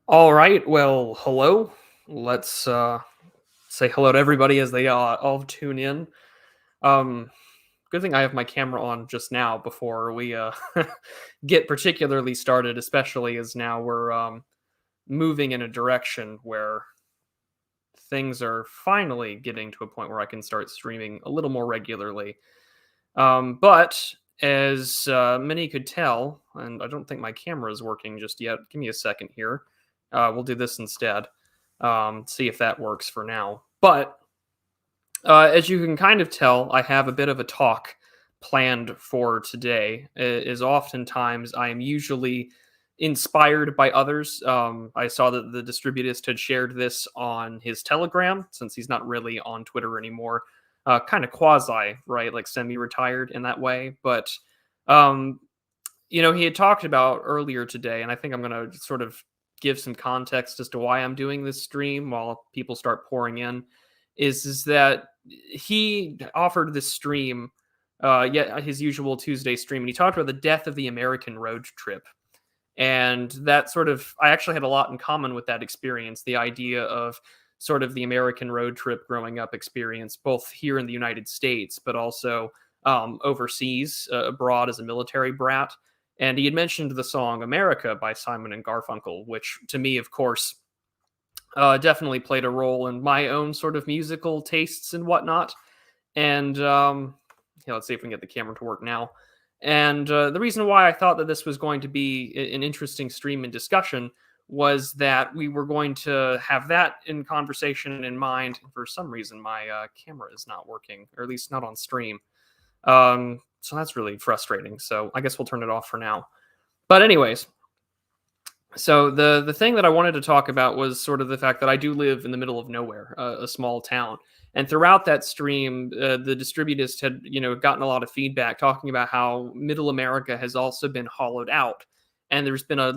All right. Well, hello. Let's say hello to everybody as they all tune in. Um, Good thing I have my camera on just now before we get particularly started, especially as now we're moving in a direction where things are finally getting to a point where I can start streaming a little more regularly. But as many could tell, and I don't think my camera is working just yet. Give me a second here. We'll do this instead. See if that works for now. But as you can kind of tell, I have a bit of a talk planned for today. Is oftentimes I am usually inspired by others. I saw that the distributist had shared this on his Telegram since he's not really on Twitter anymore. Kind of quasi, right? Like semi-retired in that way. But um, he had talked about earlier today, and I think I'm going to sort of give some context as to why I'm doing this stream while people start pouring in. Is that he offered this stream, yet his usual Tuesday stream, and he talked about the death of the American road trip. And that sort of, I actually had a lot in common with that experience. The idea of sort of the American road trip growing up experience, both here in the United States, but also overseas, abroad as a military brat. And he had mentioned the song America by Simon and Garfunkel, which to me, of course, definitely played a role in my own sort of musical tastes and whatnot. And yeah, let's see if we can get the camera to work now. And the reason why I thought that this was going to be an interesting stream and discussion was that we were going to have that in conversation in mind. For some reason, my camera is not working, or at least not on stream. So that's really frustrating. So I guess we'll turn it off for now. But anyways, so the thing that I wanted to talk about was sort of the fact that I do live in the middle of nowhere, a small town. And throughout that stream, the distributist had gotten a lot of feedback talking about how Middle America has also been hollowed out, and there's been a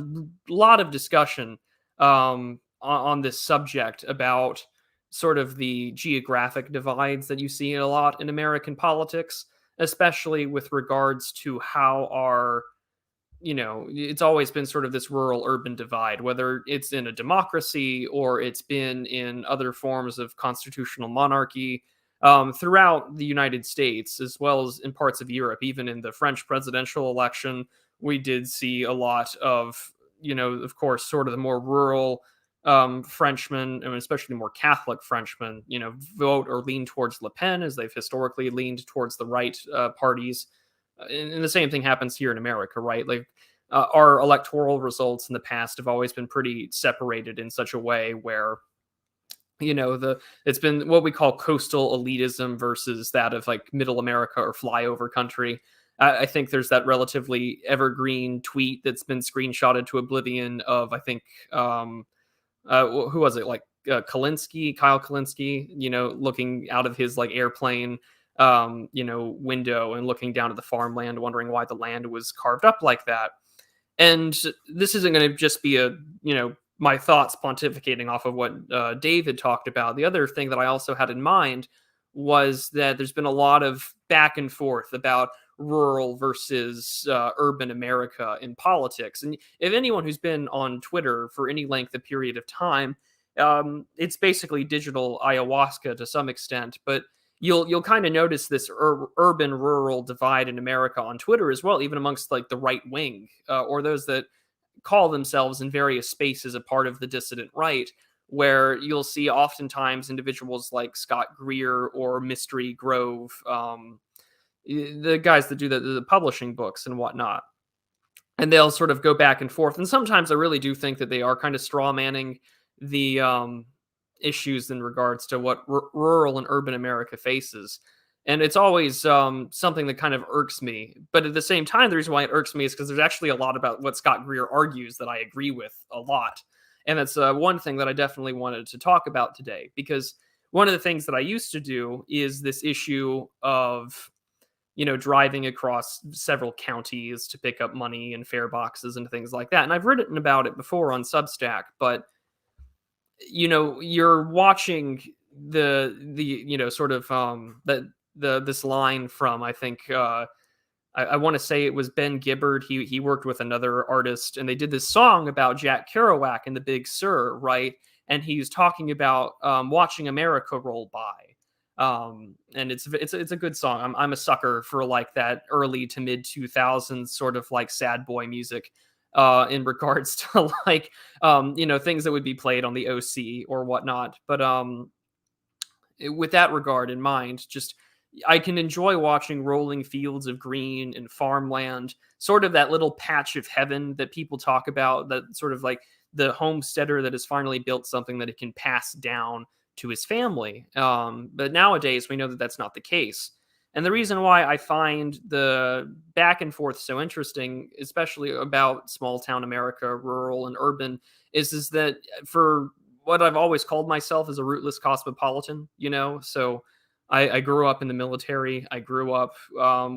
lot of discussion on this subject about sort of the geographic divides that you see a lot in American politics, especially with regards to how our it's always been sort of this rural urban divide, whether it's in a democracy or it's been in other forms of constitutional monarchy throughout the United States, as well as in parts of Europe. Even in the French presidential election, we did see a lot of, of course, sort of the more rural Frenchmen, and especially more Catholic Frenchmen, vote or lean towards Le Pen, as they've historically leaned towards the right parties. And the same thing happens here in America, right? Like our electoral results in the past have always been pretty separated in such a way where it's been what we call coastal elitism versus that of like middle America or flyover country. I think there's that relatively evergreen tweet that's been screenshotted to oblivion of, I think, who was it, like Kyle Kalinske, looking out of his like airplane window and looking down at the farmland, wondering why the land was carved up like that. And this isn't going to just be my thoughts pontificating off of what Dave talked about. The other thing that I also had in mind was that there's been a lot of back and forth about rural versus urban America in politics. And if anyone who's been on Twitter for any length of period of time, it's basically digital ayahuasca to some extent, but you'll kind of notice this urban rural divide in America on Twitter as well, even amongst like the right wing or those that call themselves in various spaces a part of the dissident right, where you'll see oftentimes individuals like Scott Greer or Mystery Grove, the guys that do the publishing books and whatnot. And they'll sort of go back and forth. And sometimes I really do think that they are kind of straw manning the issues in regards to what rural and urban America faces. And it's always something that kind of irks me. But at the same time, the reason why it irks me is because there's actually a lot about what Scott Greer argues that I agree with a lot. And that's one thing that I definitely wanted to talk about today, because one of the things that I used to do is this issue of, driving across several counties to pick up money and fare boxes and things like that. And I've written about it before on Substack, but you're watching the sort of this line from, I think, I want to say it was Ben Gibbard. He worked with another artist, and they did this song about Jack Kerouac and the Big Sur, right? And he's talking about watching America roll by. And it's a good song. I'm a sucker for like that early to mid 2000s sort of like sad boy music, in regards to like things that would be played on the OC or whatnot. But with that regard in mind, just I can enjoy watching rolling fields of green and farmland, sort of that little patch of heaven that people talk about, that sort of like the homesteader that has finally built something that it can pass down to his family. But nowadays, we know that that's not the case. And the reason why I find the back and forth so interesting, especially about small town America, rural and urban, is that for what I've always called myself as a rootless cosmopolitan, So I grew up in the military. I grew up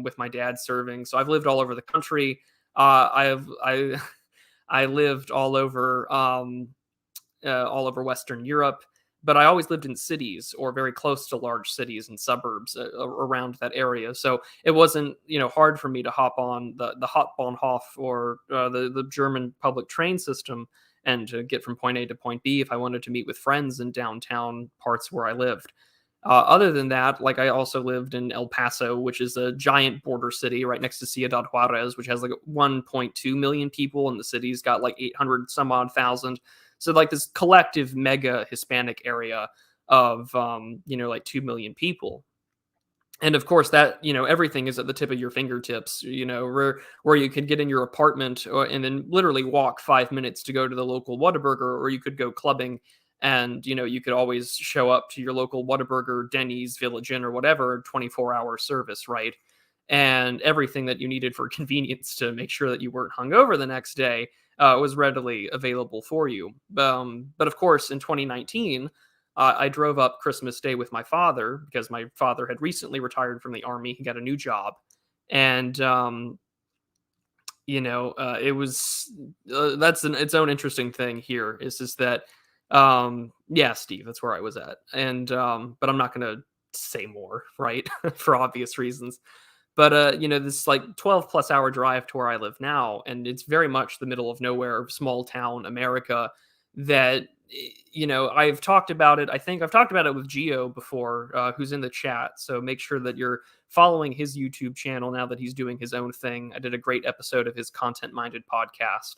with my dad serving. So I've lived all over the country. I I lived all over Western Europe, but I always lived in cities or very close to large cities and suburbs around that area. So it wasn't hard for me to hop on the Hauptbahnhof or the German public train system and to get from point A to point B if I wanted to meet with friends in downtown parts where I lived. Other than that, like I also lived in El Paso, which is a giant border city right next to Ciudad Juarez, which has like 1.2 million people, and the city's got like 800 some odd thousand. So like this collective mega Hispanic area of like 2 million people. And of course that everything is at the tip of your fingertips, where you could get in your apartment and then literally walk 5 minutes to go to the local Whataburger, or you could go clubbing, and you could always show up to your local Whataburger, Denny's, Village Inn, or whatever 24-hour service, right? And everything that you needed for convenience to make sure that you weren't hungover the next day was readily available for you. But of course, in 2019, I drove up Christmas Day with my father because my father had recently retired from the army. He got a new job, and it was its own interesting thing here. Is just that, yeah, Steve, that's where I was at, and but I'm not gonna say more, right, for obvious reasons. But this like 12 plus hour drive to where I live now, and it's very much the middle of nowhere, small town America. That I've talked about it. I think I've talked about it with Geo before, who's in the chat. So make sure that you're following his YouTube channel now that he's doing his own thing. I did a great episode of his Content Minded podcast,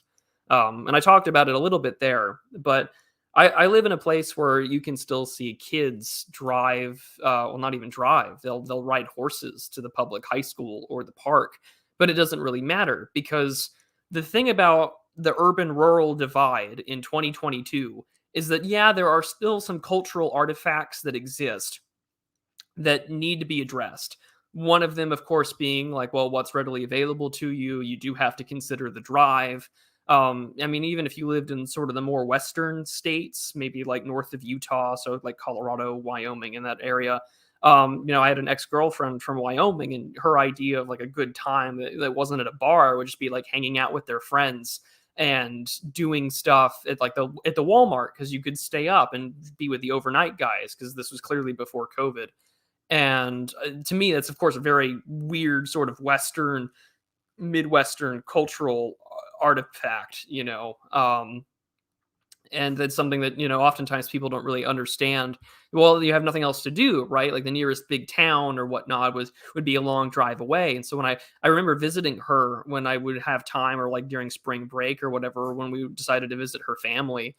and I talked about it a little bit there. But I live in a place where you can still see kids drive. Well, not even drive. They'll ride horses to the public high school or the park, but it doesn't really matter because the thing about the urban rural divide in 2022 is that, yeah, there are still some cultural artifacts that exist that need to be addressed. One of them, of course, being like, well, what's readily available to you. You do have to consider the drive. I mean, even if you lived in sort of the more western states, maybe like north of Utah, so like Colorado, Wyoming, in that area. I had an ex-girlfriend from Wyoming, and her idea of like a good time that wasn't at a bar would just be like hanging out with their friends and doing stuff at the Walmart, because you could stay up and be with the overnight guys, because this was clearly before COVID. And to me, that's of course a very weird sort of Western, Midwestern cultural artifact, and that's something that oftentimes people don't really understand. Well, you have nothing else to do, right? Like the nearest big town or whatnot would be a long drive away. And so when I remember visiting her when I would have time, or like during spring break or whatever, when we decided to visit her family,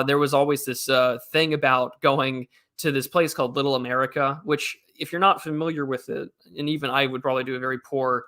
there was always this thing about going to this place called Little America, which, if you're not familiar with it, and even I would probably do a very poor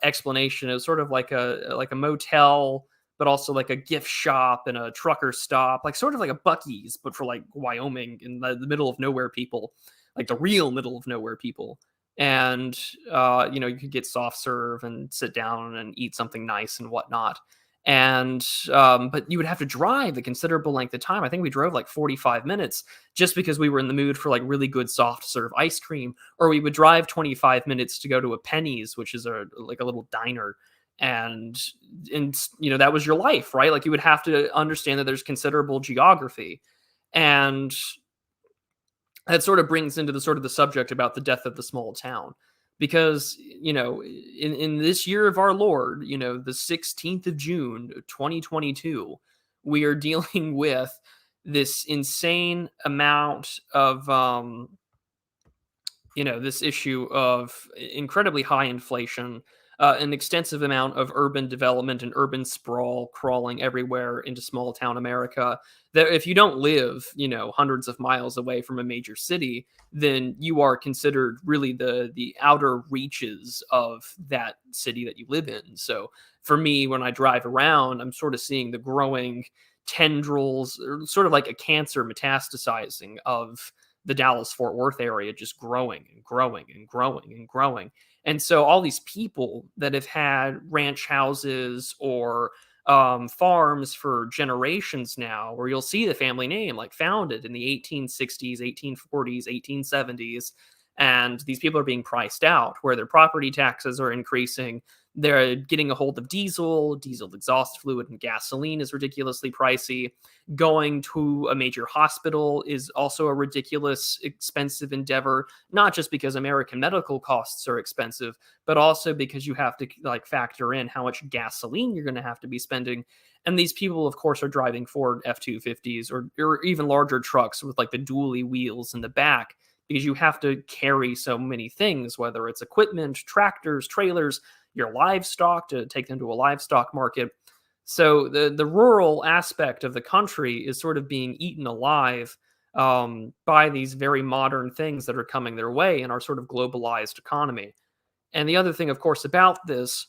explanation, it was sort of like a motel, but also like a gift shop and a trucker stop, like sort of like a Buc-ee's, but for like Wyoming, in the middle of nowhere people, like the real middle of nowhere people. And you could get soft serve and sit down and eat something nice and whatnot. And but you would have to drive a considerable length of time. I think we drove like 45 minutes just because we were in the mood for like really good soft serve ice cream, or we would drive 25 minutes to go to a Penny's, which is a little diner. And that was your life, right? Like you would have to understand that there's considerable geography. And that sort of brings into the subject about the death of the small town. because in this year of our Lord, the 16th of June 2022, we are dealing with this insane amount of this issue of incredibly high inflation, an extensive amount of urban development and urban sprawl crawling everywhere into small town America. That if you don't live, hundreds of miles away from a major city, then you are considered really the outer reaches of that city that you live in. So for me, when I drive around, I'm sort of seeing the growing tendrils, or sort of like a cancer metastasizing of the Dallas Fort Worth area, just growing and growing and growing and growing. And so all these people that have had ranch houses or farms for generations now, where you'll see the family name like founded in the 1860s, 1840s, 1870s, and these people are being priced out, where their property taxes are increasing. They're getting a hold of diesel exhaust fluid, and gasoline is ridiculously pricey. Going to a major hospital is also a ridiculous, expensive endeavor, not just because American medical costs are expensive, but also because you have to like factor in how much gasoline you're going to have to be spending. And these people, of course, are driving Ford F-250s or even larger trucks with like the dually wheels in the back, because you have to carry so many things, whether it's equipment, tractors, trailers, your livestock, to take them to a livestock market. So the rural aspect of the country is sort of being eaten alive by these very modern things that are coming their way in our sort of globalized economy. And the other thing, of course, about this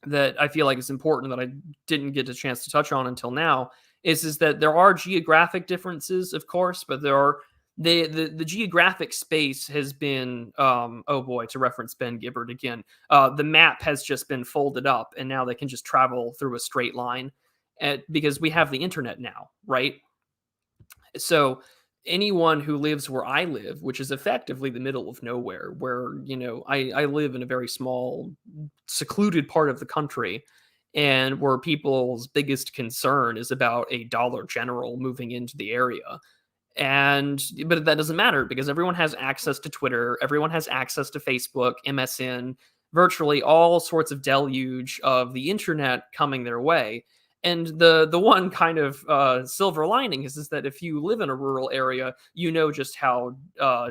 that I feel like is important that I didn't get a chance to touch on until now is that there are geographic differences, of course, but there are the geographic space has been oh boy, to reference Ben Gibbard again, the map has just been folded up, and now they can just travel through a straight line, because we have the internet now, right? So anyone who lives where I live, which is effectively the middle of nowhere, where I live in a very small, secluded part of the country, and where people's biggest concern is about a Dollar General moving into the area. But that doesn't matter, because everyone has access to Twitter, everyone has access to Facebook, MSN, virtually all sorts of deluge of the internet coming their way. And the one kind of silver lining is that if you live in a rural area, you know just how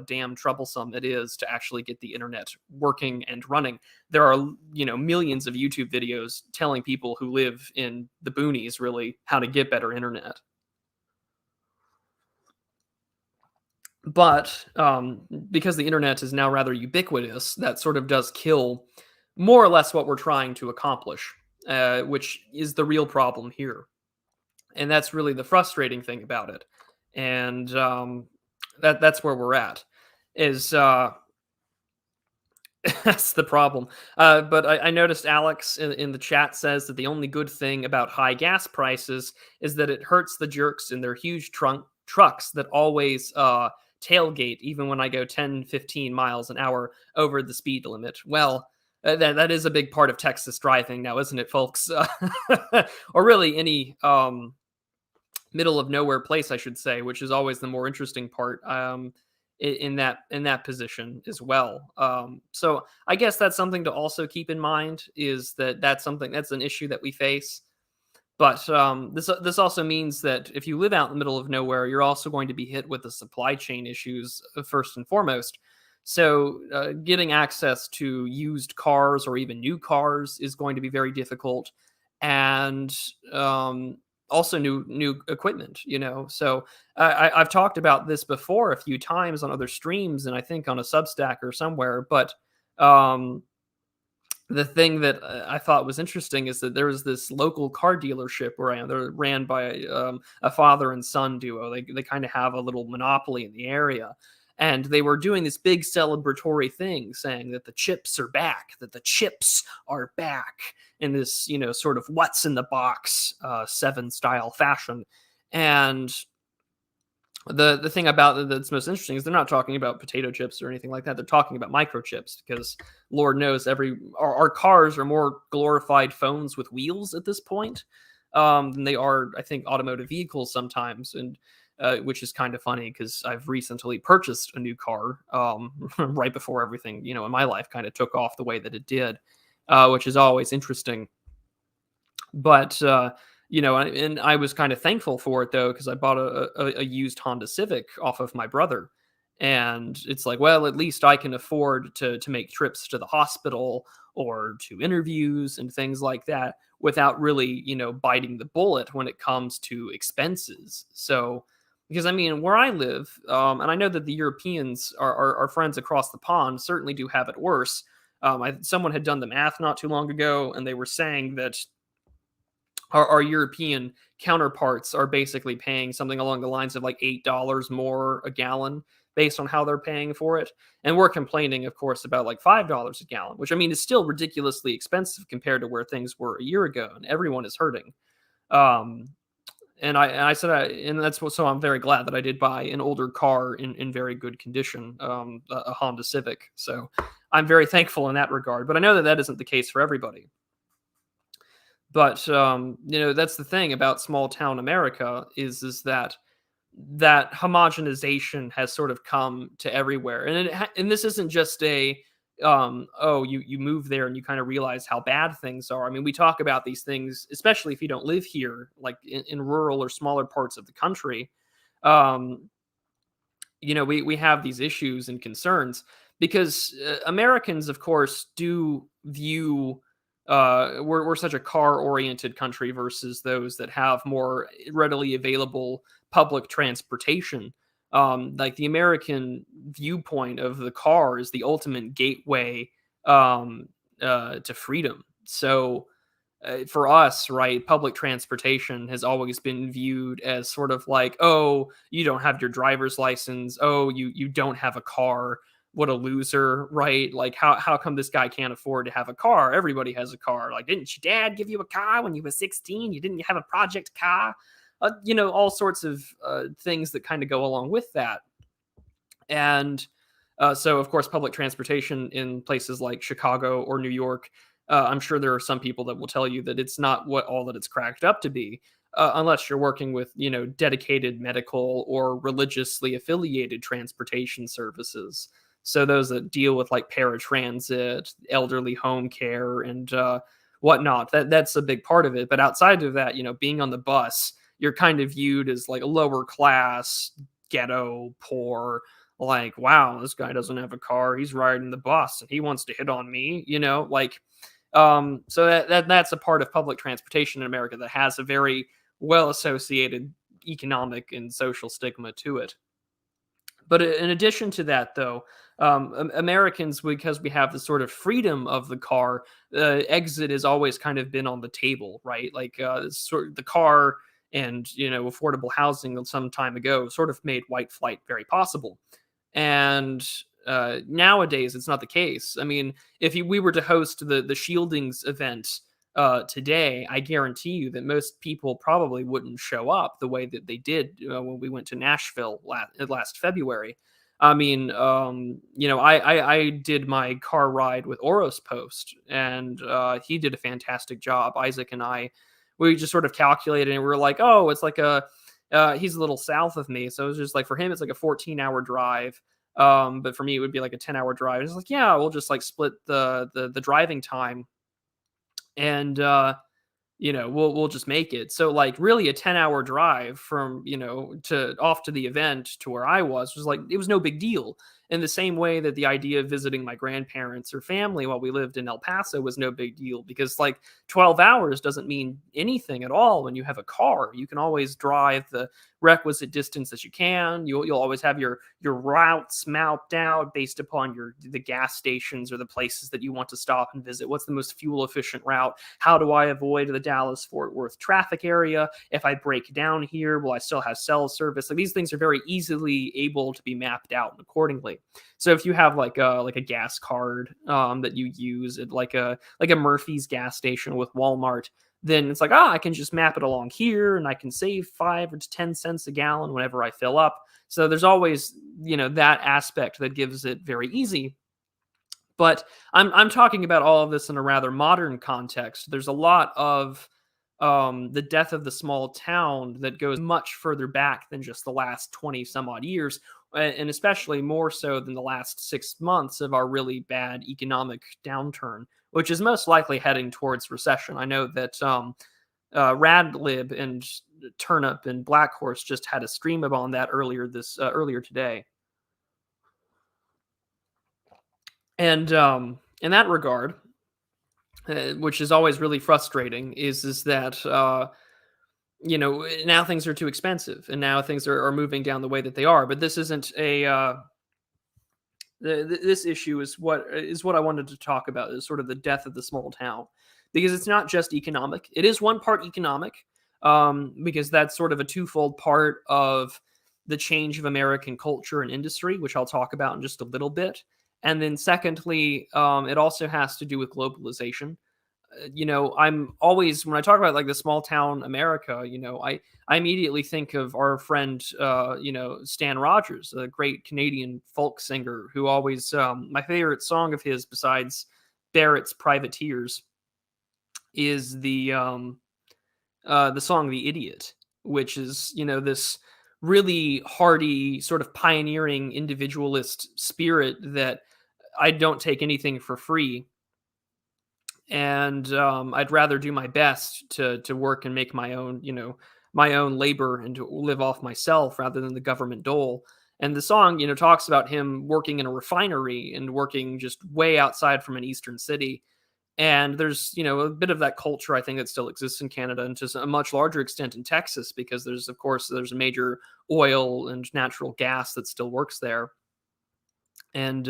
damn troublesome it is to actually get the internet working and running. There are millions of YouTube videos telling people who live in the boonies really how to get better internet. But because the internet is now rather ubiquitous, that sort of does kill more or less what we're trying to accomplish, which is the real problem here. And that's really the frustrating thing about it. And that's where we're at. Is that's the problem. But I noticed Alex in the chat says that the only good thing about high gas prices is that it hurts the jerks in their huge trucks that always tailgate even when I go 10, 15 miles an hour over the speed limit. Well, that is a big part of Texas driving now, isn't it, folks? Or really any middle of nowhere place, I should say, which is always the more interesting part. In that position as well. So I guess that's something to also keep in mind, is that's an issue that we face. But this also means that if you live out in the middle of nowhere, you're also going to be hit with the supply chain issues first and foremost. So getting access to used cars or even new cars is going to be very difficult, and also new equipment. So I've talked about this before a few times on other streams, and I think on a Substack or somewhere. But the thing that I thought was interesting is that there was this local car dealership where I am. They're ran by a father and son duo. They kind of have a little monopoly in the area. And they were doing this big celebratory thing, saying that the chips are back, in this, sort of what's in the box, Seven style fashion. And the thing about it that's most interesting is they're not talking about potato chips or anything like that. They're talking about microchips, because Lord knows our cars are more glorified phones with wheels at this point than they are, I think, automotive vehicles sometimes. And which is kind of funny because I've recently purchased a new car right before everything, in my life kind of took off the way that it did, which is always interesting. But and I was kind of thankful for it though because I bought a used Honda Civic off of my brother, and it's like, well, at least I can afford to make trips to the hospital or to interviews and things like that without really biting the bullet when it comes to expenses. So because I mean where I live, and I know that the Europeans are friends across the pond certainly do have it worse. Someone had done the math not too long ago, and they were saying that our European counterparts are basically paying something along the lines of like $8 more a gallon based on how they're paying for it. And we're complaining, of course, about like $5 a gallon, which I mean is still ridiculously expensive compared to where things were a year ago, and everyone is hurting. Um, and I said, and that's what, so I'm very glad that I did buy an older car in very good condition, a Honda Civic. So I'm very thankful in that regard. But I know that that isn't the case for everybody. But that's the thing about small town America is that homogenization has sort of come to everywhere, and and this isn't just a oh, you move there and you kind of realize how bad things are. I mean, we talk about these things, especially if you don't live here, like in rural or smaller parts of the country. Um, we have these issues and concerns because Americans, of course, do view we're such a car oriented country versus those that have more readily available public transportation. Like the American viewpoint of the car is the ultimate gateway to freedom. So for us, right, public transportation has always been viewed as sort of like, oh, you don't have your driver's license, oh, you don't have a car, what a loser, right? Like how come this guy can't afford to have a car? Everybody has a car. Like, didn't your dad give you a car when you were 16? You didn't have a project car? All sorts of things that kind of go along with that. And so, of course, public transportation in places like Chicago or New York, I'm sure there are some people that will tell you that it's not what all that it's cracked up to be, unless you're working with, dedicated medical or religiously affiliated transportation services. So those that deal with like paratransit, elderly home care, and whatnot, that's a big part of it. But outside of that, being on the bus, you're kind of viewed as like a lower class, ghetto, poor, like, wow, this guy doesn't have a car, he's riding the bus and he wants to hit on me, like so that's a part of public transportation in America that has a very well associated economic and social stigma to it. But in addition to that, though, Americans, because we have the sort of freedom of the car, exit has always kind of been on the table, right? Like sort of the car and affordable housing some time ago sort of made white flight very possible. And nowadays, it's not the case. I mean, if we were to host the Shieldings event today, I guarantee you that most people probably wouldn't show up the way that they did when we went to Nashville last February. I mean, I did my car ride with Oros Post, and he did a fantastic job. Isaac and I, we just sort of calculated, and we were like, oh, it's like he's a little south of me, so it was just like for him, it's like a 14-hour drive. But for me, it would be like a 10-hour drive. It's like, yeah, we'll just like split the driving time, and we'll just make it. So like really a 10-hour drive from to off to the event to where I was like it was no big deal. In the same way that the idea of visiting my grandparents or family while we lived in El Paso was no big deal, because like 12 hours doesn't mean anything at all when you have a car. You can always drive the requisite distance that you can. You'll always have your routes mapped out based upon the gas stations or the places that you want to stop and visit. What's the most fuel efficient route? How do I avoid the Dallas Fort Worth traffic area? If I break down here, will I still have cell service? Like these things are very easily able to be mapped out accordingly. So if you have like a gas card that you use at like a Murphy's gas station with Walmart, then it's like, I can just map it along here and I can save 5 or 10 cents a gallon whenever I fill up. So there's always, that aspect that gives it very easy. But I'm talking about all of this in a rather modern context. There's a lot of the death of the small town that goes much further back than just the last 20 some odd years, and especially more so than the last 6 months of our really bad economic downturn, which is most likely heading towards recession. I know that Radlib and Turnip and Black Horse just had a stream on that earlier today. And in that regard, which is always really frustrating, is that now things are too expensive, and now things are moving down the way that they are. But this isn't a this issue is what I wanted to talk about, is sort of the death of the small town, because it's not just economic. It is one part economic, because that's sort of a twofold part of the change of American culture and industry, which I'll talk about in just a little bit. And then secondly, it also has to do with globalization. I'm always, when I talk about like the small town America, I immediately think of our friend, Stan Rogers, a great Canadian folk singer who always, my favorite song of his besides Barrett's Privateers is the song "The Idiot," which is, this really hardy, sort of pioneering individualist spirit that I don't take anything for free. And I'd rather do my best to work and make my own labor and to live off myself rather than the government dole. And the song, talks about him working in a refinery and working just way outside from an eastern city. And there's, a bit of that culture, I think, that still exists in Canada, and to a much larger extent in Texas, because there's a major oil and natural gas that still works there. And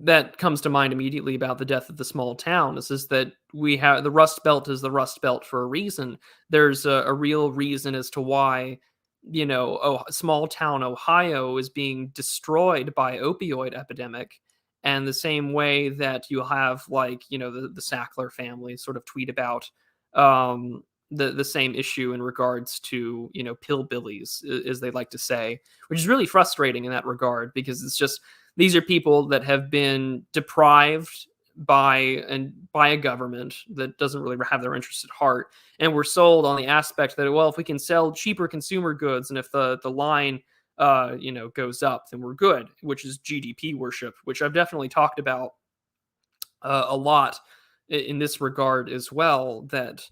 that comes to mind immediately about the death of the small town is that we have the Rust Belt is the Rust Belt for a reason. There's a real reason as to why, small town Ohio is being destroyed by opioid epidemic. And the same way that you have, like, the Sackler family sort of tweet about the same issue in regards to, pillbillies, as they like to say, which is really frustrating in that regard, because it's just, these are people that have been deprived by a government that doesn't really have their interests at heart, and we're sold on the aspect that, well, if we can sell cheaper consumer goods, and if the line goes up, then we're good, which is GDP worship, which I've definitely talked about a lot in this regard as well. That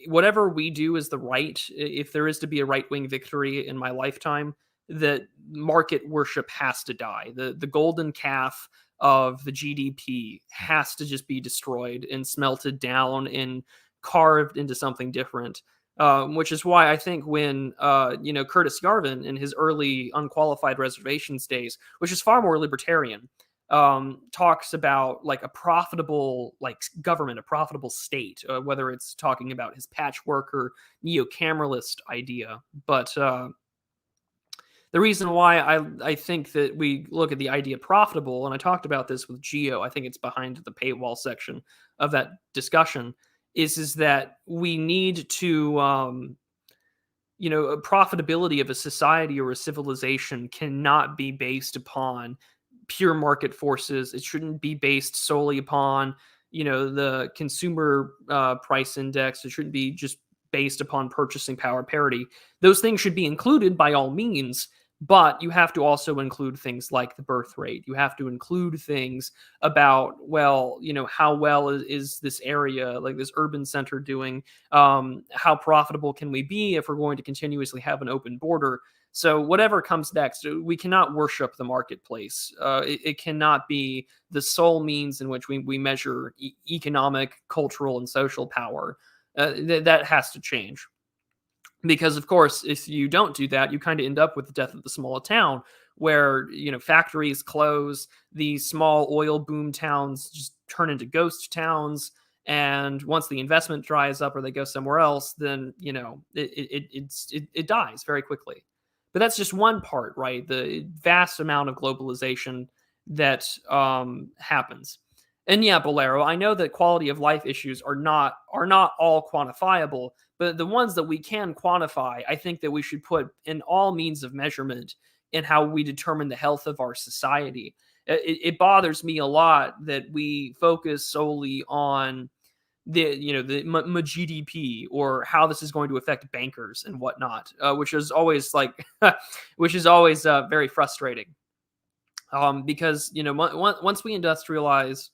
whatever we do is the right. If there is to be a right wing victory in my lifetime, that market worship has to die. The golden calf of the GDP has to just be destroyed and smelted down and carved into something different. Which is why I think when Curtis Yarvin in his early unqualified reservations days, which is far more libertarian, talks about like a profitable government, a profitable state, whether it's talking about his patchwork or neo-cameralist idea. But the reason why I think that we look at the idea profitable, and I talked about this with Geo, I think it's behind the paywall section of that discussion, is that we need to, profitability of a society or a civilization cannot be based upon pure market forces. It shouldn't be based solely upon, the consumer price index. It shouldn't be just based upon purchasing power parity. Those things should be included by all means, but you have to also include things like the birth rate. You have to include things about, well, how well is this area, like this urban center, doing? How profitable can we be if we're going to continuously have an open border? So whatever comes next, we cannot worship the marketplace. It cannot be the sole means in which we measure economic, cultural, and social power. That has to change. Because, of course, if you don't do that, you kind of end up with the death of the small town, where, factories close, these small oil boom towns just turn into ghost towns. And once the investment dries up or they go somewhere else, then, it dies very quickly. But that's just one part, right? The vast amount of globalization that happens. And yeah, Bolero, I know that quality of life issues are not all quantifiable, but the ones that we can quantify, I think that we should put in all means of measurement in how we determine the health of our society. It bothers me a lot that we focus solely on the GDP, or how this is going to affect bankers and whatnot, which is always like, which is always very frustrating. Because once we industrialize,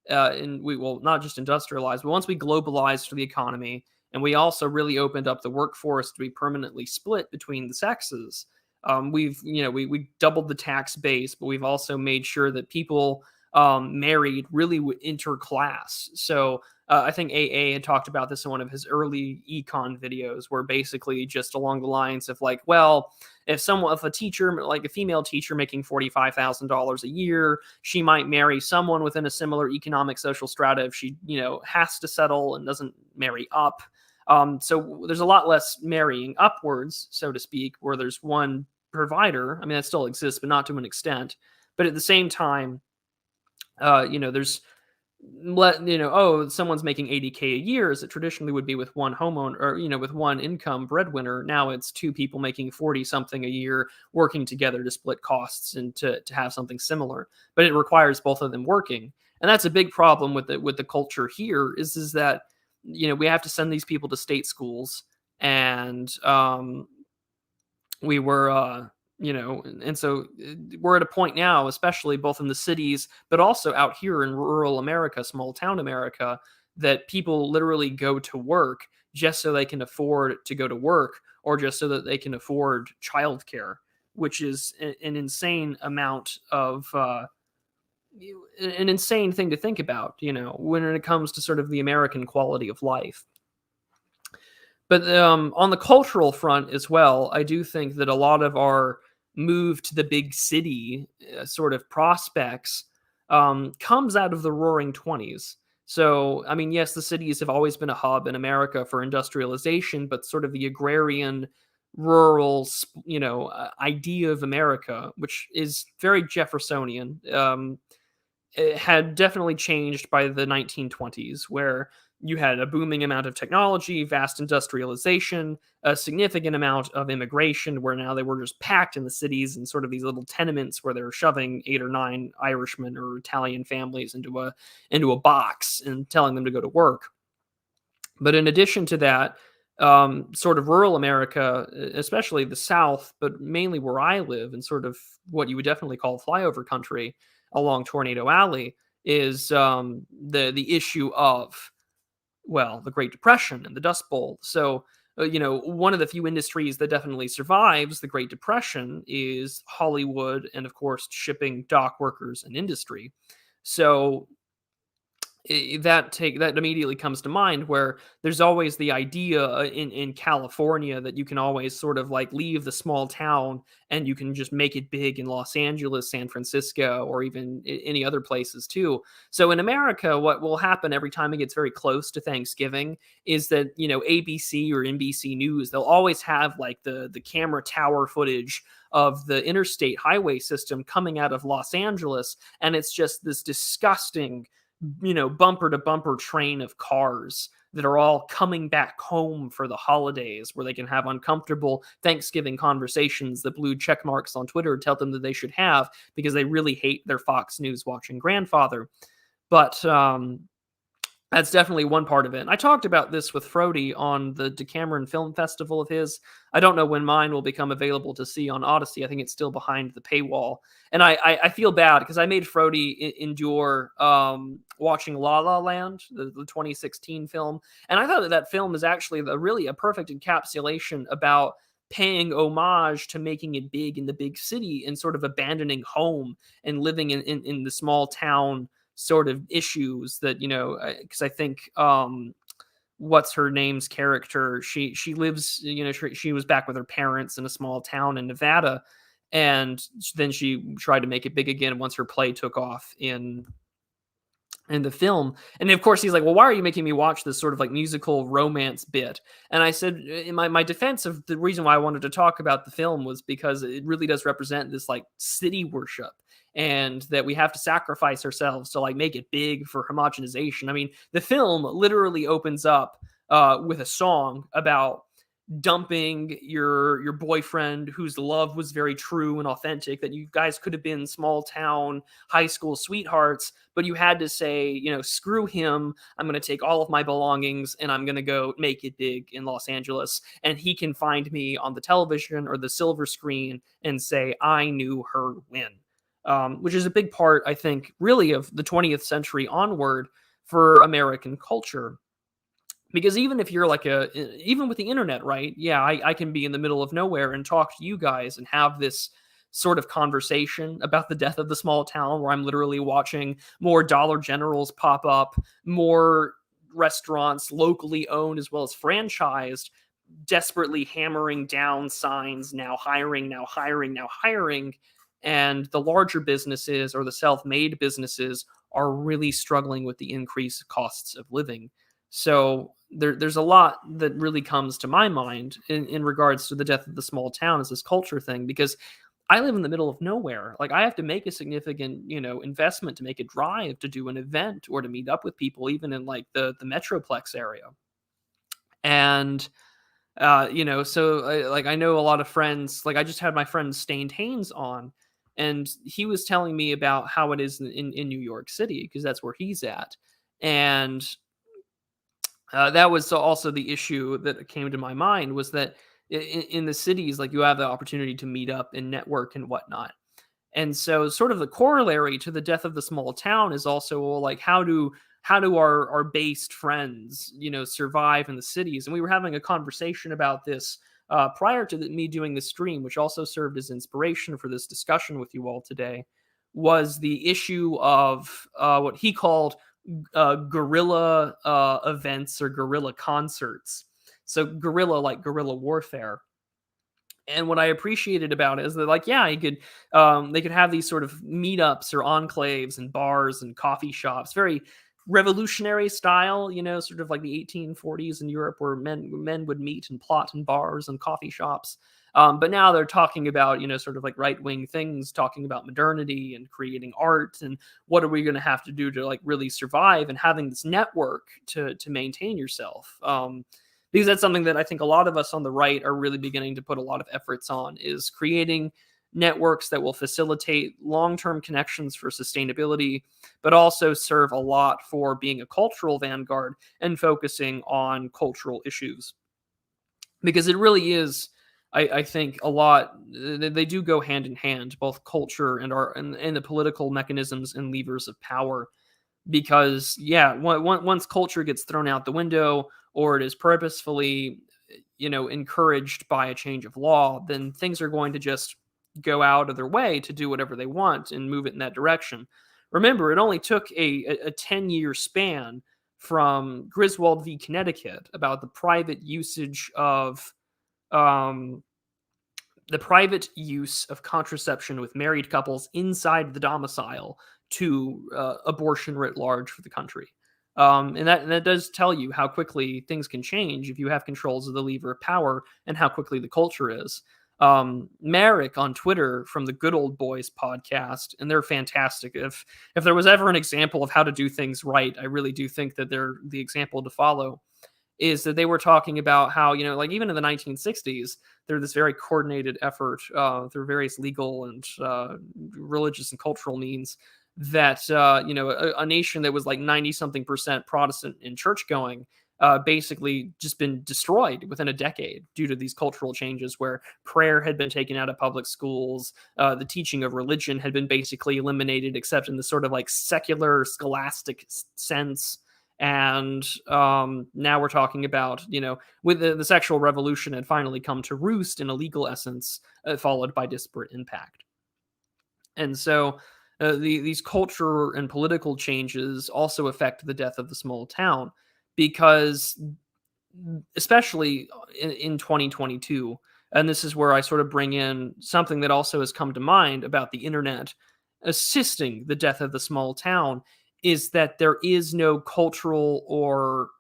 and we will not just industrialize, but once we globalized the economy, and we also really opened up the workforce to be permanently split between the sexes. We doubled the tax base, but we've also made sure that people married really interclass. So I think AA had talked about this in one of his early econ videos, where basically just along the lines of like, well, if a teacher, like a female teacher making $45,000 a year, she might marry someone within a similar economic social strata if she, has to settle and doesn't marry up. So there's a lot less marrying upwards, so to speak, where there's one provider. I mean, that still exists, but not to an extent. But at the same time, there's someone's making 80K a year, as it traditionally would be with one homeowner, or with one income breadwinner. Now it's two people making 40 something a year working together to split costs and to have something similar, but it requires both of them working. And that's a big problem with the culture here, is that we have to send these people to state schools, and we were and so we're at a point now, especially both in the cities but also out here in rural America, small town America, that people literally go to work just so they can afford to go to work, or just so that they can afford childcare, which is an insane amount of an insane thing to think about, when it comes to sort of the American quality of life. But on the cultural front as well, I do think that a lot of our move to the big city sort of prospects comes out of the Roaring '20s. So, I mean, yes, the cities have always been a hub in America for industrialization, but sort of the agrarian, rural, idea of America, which is very Jeffersonian, it had definitely changed by the 1920s, where you had a booming amount of technology, vast industrialization, a significant amount of immigration, where now they were just packed in the cities and sort of these little tenements where they're shoving 8 or 9 Irishmen or Italian families into a box and telling them to go to work. But in addition to that, sort of rural America, especially the South, but mainly where I live, and sort of what you would definitely call flyover country along Tornado Alley, is the issue of, well, the Great Depression and the Dust Bowl. So, one of the few industries that definitely survives the Great Depression is Hollywood, and of course, shipping, dock workers, and industry. So that immediately comes to mind, where there's always the idea in California that you can always sort of like leave the small town and you can just make it big in Los Angeles, San Francisco, or even any other places too. So in America, what will happen every time it gets very close to Thanksgiving is that, ABC or NBC News, they'll always have like the camera tower footage of the interstate highway system coming out of Los Angeles, and it's just this disgusting, bumper to bumper train of cars that are all coming back home for the holidays, where they can have uncomfortable Thanksgiving conversations that blue check marks on Twitter tell them that they should have, because they really hate their Fox News watching grandfather. But that's definitely one part of it. And I talked about this with Frody on the Decameron Film Festival of his. I don't know when mine will become available to see on Odyssey. I think it's still behind the paywall. And I feel bad because I made Frody endure watching La La Land, the 2016 film. And I thought that film is actually really a perfect encapsulation about paying homage to making it big in the big city and sort of abandoning home and living in the small town sort of issues that, because I think what's her name's character, she lives, she was back with her parents in a small town in Nevada, and then she tried to make it big again once her play took off in the film. And of course he's like, well, why are you making me watch this sort of like musical romance bit? And I said, in my defense of the reason why I wanted to talk about the film was because it really does represent this like city worship, and that we have to sacrifice ourselves to like make it big for homogenization. I mean, the film literally opens up with a song about, dumping your boyfriend whose love was very true and authentic, that you guys could have been small town high school sweethearts, but you had to say, screw him, I'm going to take all of my belongings and I'm going to go make it big in Los Angeles, and he can find me on the television or the silver screen and say I knew her win. Which is a big part, I think, really of the 20th century onward for American culture. Because even if you're even with the internet, right? Yeah, I can be in the middle of nowhere and talk to you guys and have this sort of conversation about the death of the small town, where I'm literally watching more Dollar Generals pop up, more restaurants locally owned as well as franchised, desperately hammering down signs, now hiring, now hiring, now hiring. And the larger businesses or the self-made businesses are really struggling with the increased costs of living. So there's a lot that really comes to my mind in regards to the death of the small town as this culture thing, because I live in the middle of nowhere. Like, I have to make a significant, investment to make a drive to do an event or to meet up with people, even in like the Metroplex area. And I know a lot of friends. Like, I just had my friend Stained Haynes on, and he was telling me about how it is in New York City, because that's where he's at. And that was also the issue that came to my mind, was that in the cities, like, you have the opportunity to meet up and network and whatnot. And so sort of the corollary to the death of the small town is also, well, like, how do our based friends, survive in the cities? And we were having a conversation about this prior to me doing the stream, which also served as inspiration for this discussion with you all today, was the issue of what he called guerrilla events or guerrilla concerts. So guerrilla, like guerrilla warfare. And what I appreciated about it is that, like, yeah, they could have these sort of meetups or enclaves and bars and coffee shops, very revolutionary style, sort of like the 1840s in Europe, where men would meet and plot in bars and coffee shops. But now they're talking about, sort of like right wing things, talking about modernity and creating art and what are we going to have to do to like really survive, and having this network to maintain yourself. Because that's something that I think a lot of us on the right are really beginning to put a lot of efforts on, is creating networks that will facilitate long-term connections for sustainability, but also serve a lot for being a cultural vanguard and focusing on cultural issues. Because it really is, I think, a lot, they do go hand in hand, both culture and the political mechanisms and levers of power. Because yeah, once culture gets thrown out the window, or it is purposefully encouraged by a change of law, then things are going to just go out of their way to do whatever they want and move it in that direction. Remember, it only took a 10-year span from Griswold v. Connecticut about um, the private use of contraception with married couples inside the domicile to abortion writ large for the country. And that does tell you how quickly things can change if you have controls of the lever of power, and how quickly the culture is. Merrick on Twitter from the Good Old Boys podcast, and they're fantastic. If there was ever an example of how to do things right, I really do think that they're the example to follow. Is that they were talking about how, like, even in the 1960s, there this very coordinated effort through various legal and religious and cultural means, that a nation that was like 90 something percent Protestant and church going basically just been destroyed within a decade due to these cultural changes, where prayer had been taken out of public schools, the teaching of religion had been basically eliminated, except in the sort of like secular scholastic sense. And now we're talking about, with the sexual revolution had finally come to roost in a legal essence, followed by disparate impact. And so these cultural and political changes also affect the death of the small town, because especially in 2022, and this is where I sort of bring in something that also has come to mind about the internet assisting the death of the small town, is that there is no cultural, or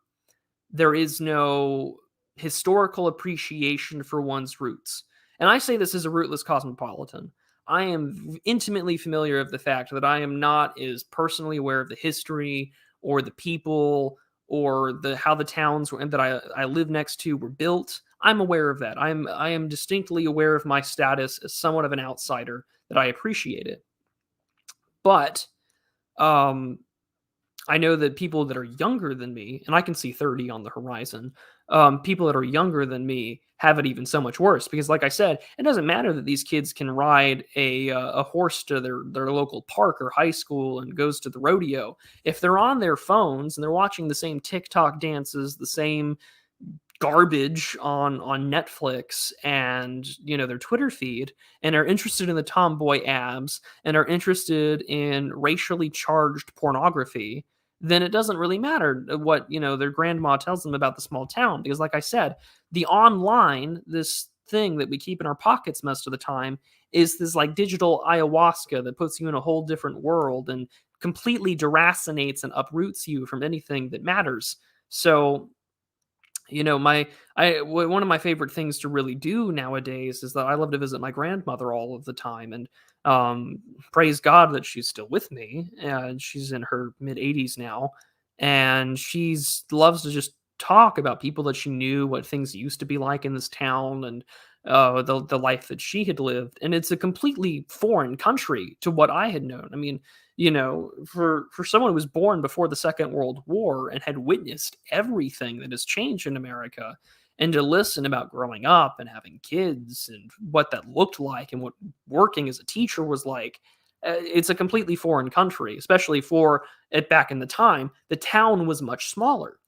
there is no historical appreciation for one's roots. And I say this as a rootless cosmopolitan. I am intimately familiar of the fact that I am not as personally aware of the history or the people or how the towns that I live next to were built. I'm aware of that. I am distinctly aware of my status as somewhat of an outsider, that I appreciate it. But um I know that people that are younger than me, and I can see 30 on the horizon, people that are younger than me have it even so much worse because, like I said, it doesn't matter that these kids can ride a horse to their local park or high school and goes to the rodeo. If they're on their phones and they're watching the same TikTok dances, the same garbage on Netflix and, their Twitter feed, and are interested in the tomboy abs and are interested in racially charged pornography, then it doesn't really matter what, their grandma tells them about the small town, because like I said, the online, this thing that we keep in our pockets most of the time, is this like digital ayahuasca that puts you in a whole different world and completely deracinates and uproots you from anything that matters. So, one of my favorite things to really do nowadays is that I love to visit my grandmother all of the time, and praise God that she's still with me, and she's in her mid 80s now, and she's loves to just talk about people that she knew, what things used to be like in this town, and the life that she had lived, and it's a completely foreign country to what I had known. I mean, for someone who was born before the Second World War and had witnessed everything that has changed in America, and to listen about growing up and having kids and what that looked like and what working as a teacher was like, it's a completely foreign country, especially for it back in the time. The town was much smaller,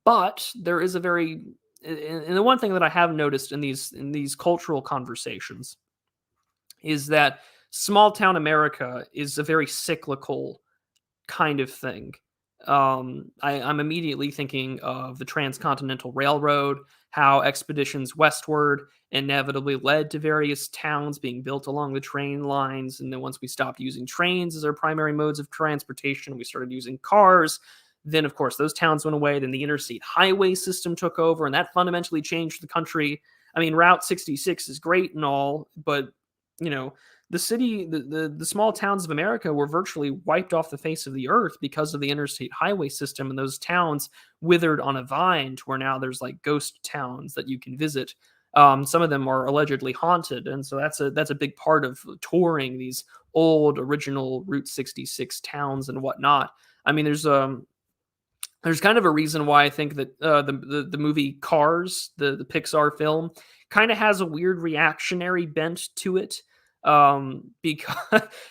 but there is a very and the one thing that I have noticed in these cultural conversations is that small town America is a very cyclical kind of thing. I'm immediately thinking of the Transcontinental Railroad, how expeditions westward inevitably led to various towns being built along the train lines. And then once we stopped using trains as our primary modes of transportation, we started using cars. Then, of course, those towns went away. Then the interstate highway system took over, and that fundamentally changed the country. I mean, Route 66 is great and all, but you know, the small towns of America were virtually wiped off the face of the earth because of the interstate highway system, and those towns withered on a vine to where now there's like ghost towns that you can visit. Some of them are allegedly haunted, and so that's a big part of touring these old original Route 66 towns and whatnot. I mean, there's kind of a reason why I think that the movie Cars, the Pixar film, kind of has a weird reactionary bent to it. Because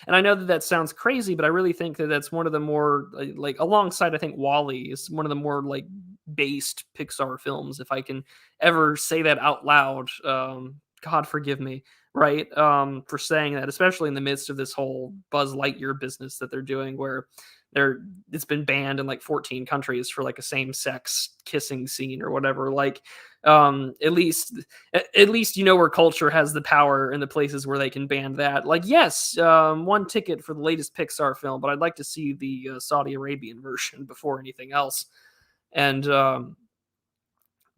and I know that that sounds crazy, but I really think that that's one of the more like alongside I think Wally is one of the more like based Pixar films, if I can ever say that out loud. God forgive me, right? For saying that, especially in the midst of this whole Buzz Lightyear business that they're doing, where it's been banned in like 14 countries for like a same-sex kissing scene or whatever. Like, at least where culture has the power in the places where they can ban that. Like, yes, one ticket for the latest Pixar film, but I'd like to see the Saudi Arabian version before anything else. And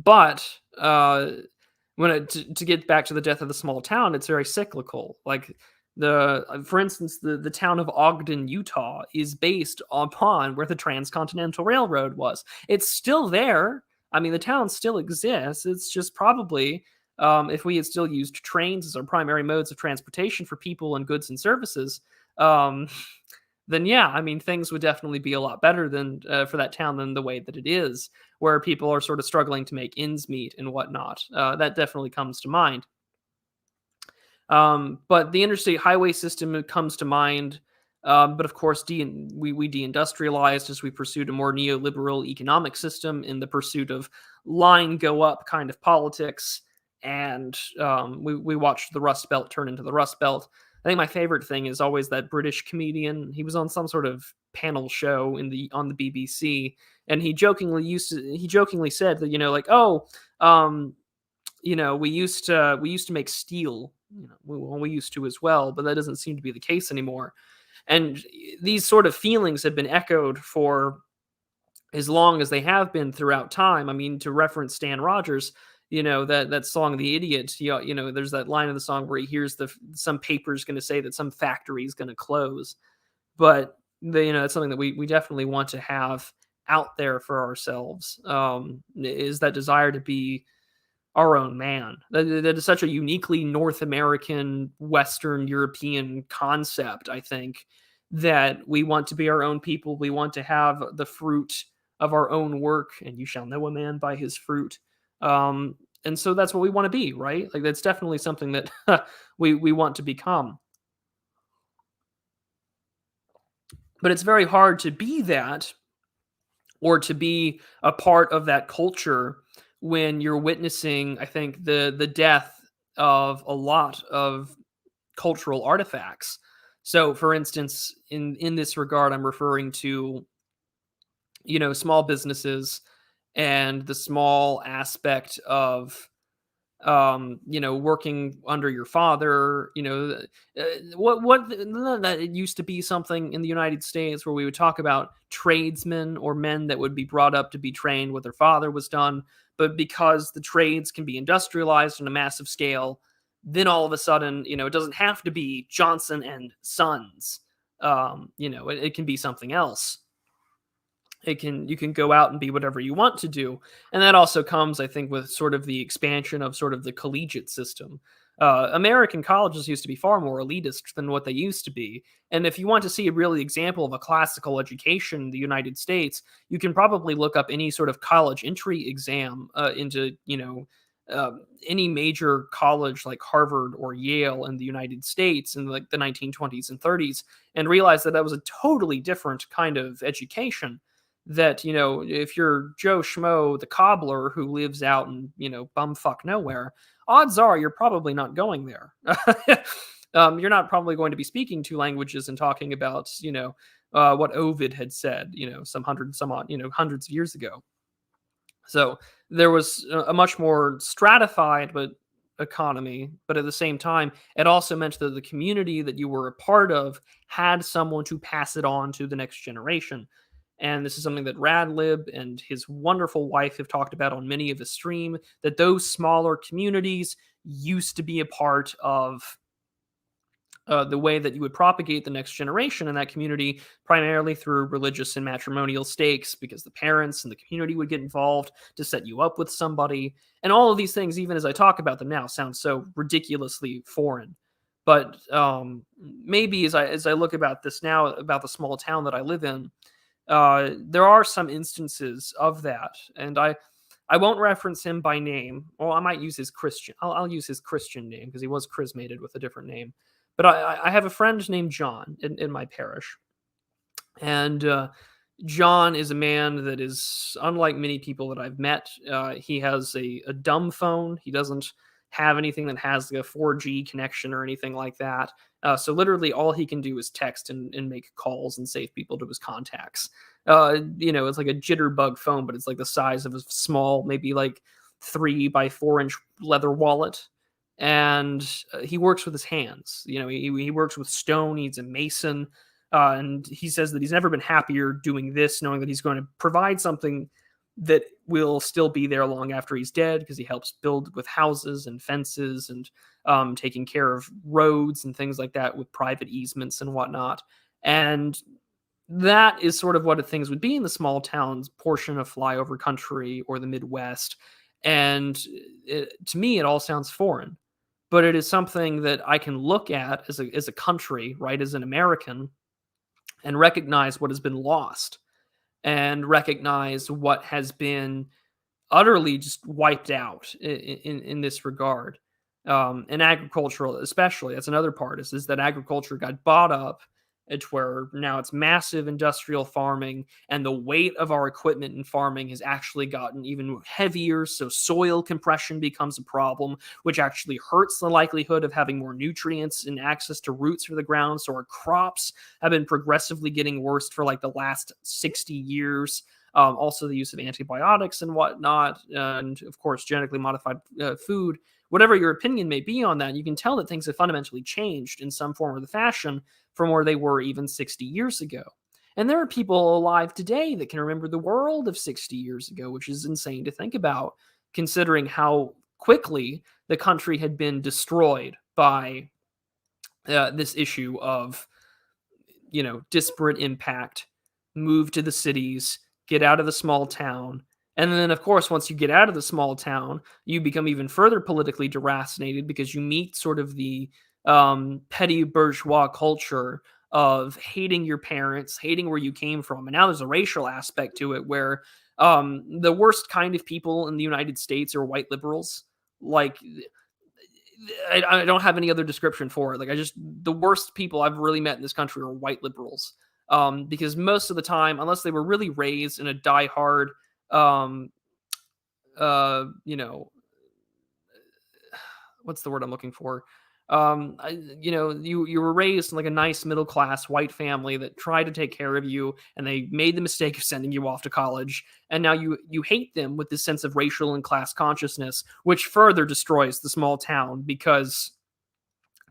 but to get back to the death of the small town, it's very cyclical. Like for instance, the town of Ogden, Utah, is based upon where the Transcontinental Railroad was. It's still there. I mean, the town still exists. It's just probably if we had still used trains as our primary modes of transportation for people and goods and services, um, then yeah, I mean, things would definitely be a lot better than for that town than the way that it is, where people are sort of struggling to make ends meet and whatnot. That definitely comes to mind. But the interstate highway system comes to mind. But of course, we deindustrialized as we pursued a more neoliberal economic system in the pursuit of line go up kind of politics. And we watched the Rust Belt turn into the Rust Belt. I think my favorite thing is always that British comedian. He was on some sort of panel show on the BBC, and he jokingly said that like, oh, we used to make steel. We used to as well, but that doesn't seem to be the case anymore. And these sort of feelings have been echoed for as long as they have been throughout time. I mean, to reference Stan Rogers, that song "The Idiot." There's that line in the song where he hears some paper's going to say that some factory is going to close, but it's something that we definitely want to have out there for ourselves. Is that desire to be our own man. That is such a uniquely North American, Western European concept, I think, that we want to be our own people. We want to have the fruit of our own work, and you shall know a man by his fruit. Um, and so that's what we want to be, right? Like that's definitely something that we want to become. But it's very hard to be that or to be a part of that culture when you're witnessing, I think, the death of a lot of cultural artifacts. So, for instance, in this regard, I'm referring to small businesses and the small aspect of working under your father, what that it used to be something in the United States where we would talk about tradesmen or men that would be brought up to be trained what their father was done, but because the trades can be industrialized on a massive scale, then all of a sudden, it doesn't have to be Johnson and Sons. It can be something else. You can go out and be whatever you want to do, and that also comes, I think, with sort of the expansion of sort of the collegiate system. American colleges used to be far more elitist than what they used to be, and if you want to see a really example of a classical education in the United States, you can probably look up any sort of college entry exam into any major college like Harvard or Yale in the United States in like the 1920s and 30s, and realize that that was a totally different kind of education. That if you're Joe Schmo the cobbler who lives out in bumfuck nowhere, odds are you're probably not going there. You're not probably going to be speaking two languages and talking about what Ovid had said some hundred some odd hundreds of years ago. So there was a much more stratified but economy, but at the same time it also meant that the community that you were a part of had someone to pass it on to the next generation. And this is something that Radlib and his wonderful wife have talked about on many of the stream, that those smaller communities used to be a part of the way that you would propagate the next generation in that community, primarily through religious and matrimonial stakes, because the parents and the community would get involved to set you up with somebody. And all of these things, even as I talk about them now, sound so ridiculously foreign. But maybe as I look about this now, about the small town that I live in, there are some instances of that, and I won't reference him by name. Well, I might use his Christian. I'll use his Christian name because he was chrismated with a different name. But I have a friend named John in my parish, and John is a man that is unlike many people that I've met. He has a dumb phone. He doesn't have anything that has like a 4G connection or anything like that. So literally all he can do is text and make calls and save people to his contacts. It's like a jitterbug phone, but it's like the size of a small, maybe like 3 by 4 inch leather wallet. And he works with his hands. He works with stone. He's a mason. And he says that he's never been happier doing this, knowing that he's going to provide something that will still be there long after he's dead, because he helps build with houses and fences and taking care of roads and things like that with private easements and whatnot. And that is sort of what things would be in the small towns portion of flyover country or the Midwest. And to me, it all sounds foreign, but it is something that I can look at as a country, right, as an American, and recognize what has been lost and recognize what has been utterly just wiped out in this regard. And agricultural, especially, that's another part is that agriculture got bought up to where now it's massive industrial farming, and the weight of our equipment in farming has actually gotten even heavier. So soil compression becomes a problem, which actually hurts the likelihood of having more nutrients and access to roots for the ground. So our crops have been progressively getting worse for like the last 60 years. Also, the use of antibiotics and whatnot, and of course, genetically modified food. Whatever your opinion may be on that, you can tell that things have fundamentally changed in some form or the fashion from where they were even 60 years ago. And there are people alive today that can remember the world of 60 years ago, which is insane to think about, considering how quickly the country had been destroyed by this issue of, disparate impact, move to the cities, get out of the small town, And then, of course, once you get out of the small town, you become even further politically deracinated because you meet sort of the petty bourgeois culture of hating your parents, hating where you came from. And now there's a racial aspect to it where the worst kind of people in the United States are white liberals. Like, I don't have any other description for it. Like, the worst people I've really met in this country are white liberals. Because most of the time, unless they were really raised in a diehard, um, you know, what's the word I'm looking for? You were raised in like a nice middle class white family that tried to take care of you, and they made the mistake of sending you off to college, and now you hate them with this sense of racial and class consciousness, which further destroys the small town because.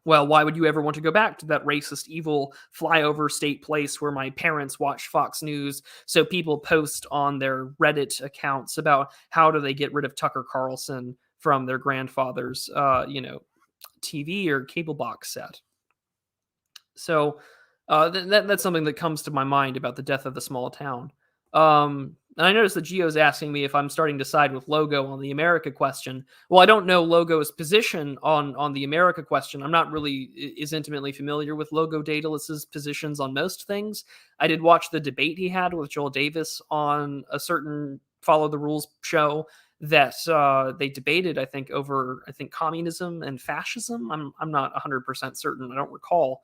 Well, why would you ever want to go back to that racist, evil flyover state place where my parents watch Fox News? So people post on their Reddit accounts about how do they get rid of Tucker Carlson from their grandfather's, TV or cable box set. So that's something that comes to my mind about the death of the small town. And I noticed that Gio's asking me if I'm starting to side with Logo on the America question. Well, I don't know Logo's position on the America question. I'm not really is intimately familiar with Logo Daedalus's positions on most things. I did watch the debate he had with Joel Davis on a certain Follow the Rules show that they debated, I think, over communism and fascism. I'm not 100% certain. I don't recall.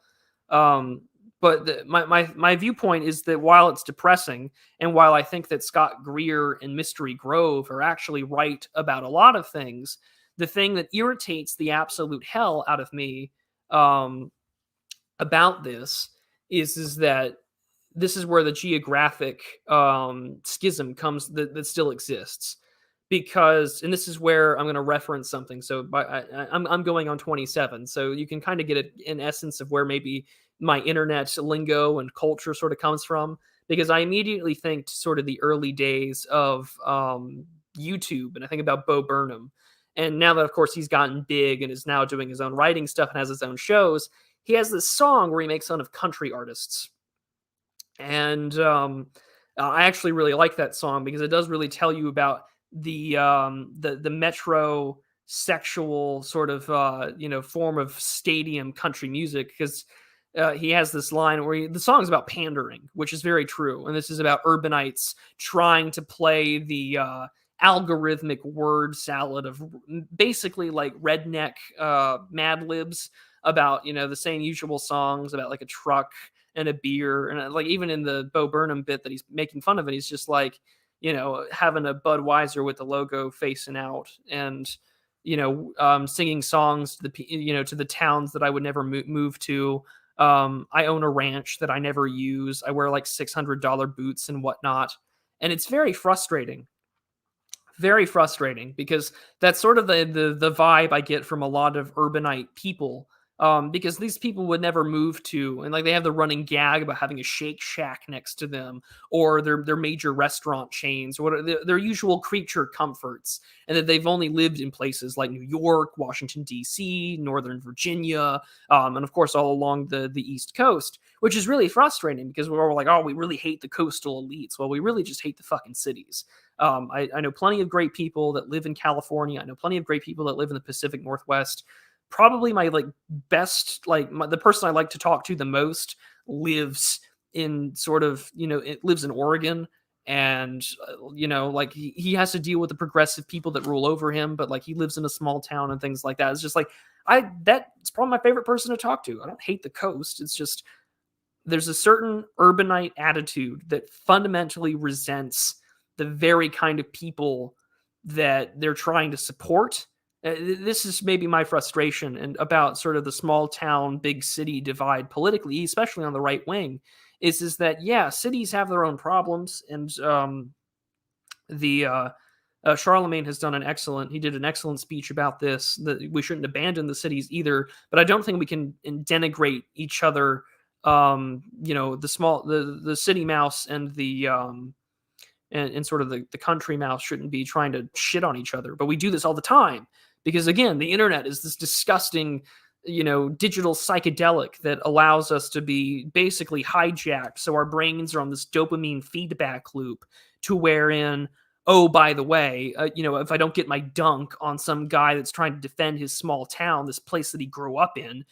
Um, but my viewpoint is that while it's depressing, and while I think that Scott Greer and Mystery Grove are actually right about a lot of things, the thing that irritates the absolute hell out of me um, about this is that this is where the geographic schism comes that still exists. Because, and this is where I'm going to reference something. So I'm going on 27, so you can kind of get an essence of where maybe my internet lingo and culture sort of comes from. Because I immediately think to sort of the early days of YouTube, and I think about Bo Burnham. And now that, of course, he's gotten big and is now doing his own writing stuff and has his own shows, he has this song where he makes fun of country artists. And I actually really like that song because it does really tell you about the metro sexual sort of form of stadium country music. Because he has this line where the song's about pandering, which is very true, and this is about urbanites trying to play the algorithmic word salad of basically like redneck Mad Libs about the same usual songs about like a truck and a beer, and like even in the Bo Burnham bit that he's making fun of it, he's just like having a Budweiser with the logo facing out, and singing songs to the to the towns that I would never move to. I own a ranch that I never use. I wear like $600 boots and whatnot, and it's very frustrating because that's sort of the vibe I get from a lot of urbanite people. Because these people would never move to, and like they have the running gag about having a Shake Shack next to them, or their major restaurant chains, or what are their usual creature comforts, and that they've only lived in places like New York, Washington D.C., Northern Virginia, and of course all along the East Coast, which is really frustrating because we're all like, oh, we really hate the coastal elites. Well, we really just hate the fucking cities. I know plenty of great people that live in California. I know plenty of great people that live in the Pacific Northwest. Probably my best, the person I like to talk to the most lives in sort of, it lives in Oregon. And, like he has to deal with the progressive people that rule over him, but like he lives in a small town and things like that. It's just like, that's probably my favorite person to talk to. I don't hate the coast. It's just, there's a certain urbanite attitude that fundamentally resents the very kind of people that they're trying to support. This is maybe my frustration and about sort of the small town, big city divide politically, especially on the right wing, is that, yeah, cities have their own problems. And Charlemagne has done he did an excellent speech about this, that we shouldn't abandon the cities either, but I don't think we can denigrate each other. The city mouse and the and sort of the country mouse shouldn't be trying to shit on each other. But we do this all the time because, again, the internet is this disgusting, digital psychedelic that allows us to be basically hijacked. So our brains are on this dopamine feedback loop to wherein, oh, by the way, if I don't get my dunk on some guy that's trying to defend his small town, this place that he grew up in,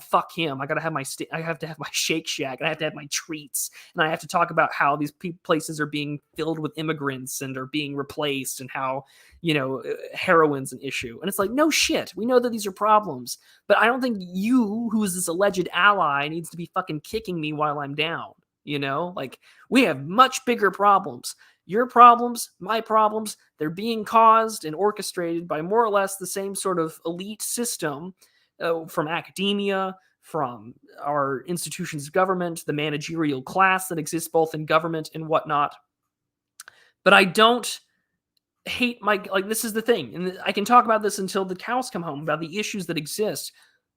fuck him. I gotta have I have to have my Shake Shack, and I have to have my treats, and I have to talk about how these places are being filled with immigrants and are being replaced, and how heroin's an issue. And it's like, no shit. We know that these are problems, but I don't think you, who is this alleged ally, needs to be fucking kicking me while I'm down. Like, we have much bigger problems. Your problems, my problems, they're being caused and orchestrated by more or less the same sort of elite system from academia, from our institutions of government, the managerial class that exists both in government and whatnot. But I don't hate this is the thing. And I can talk about this until the cows come home about the issues that exist,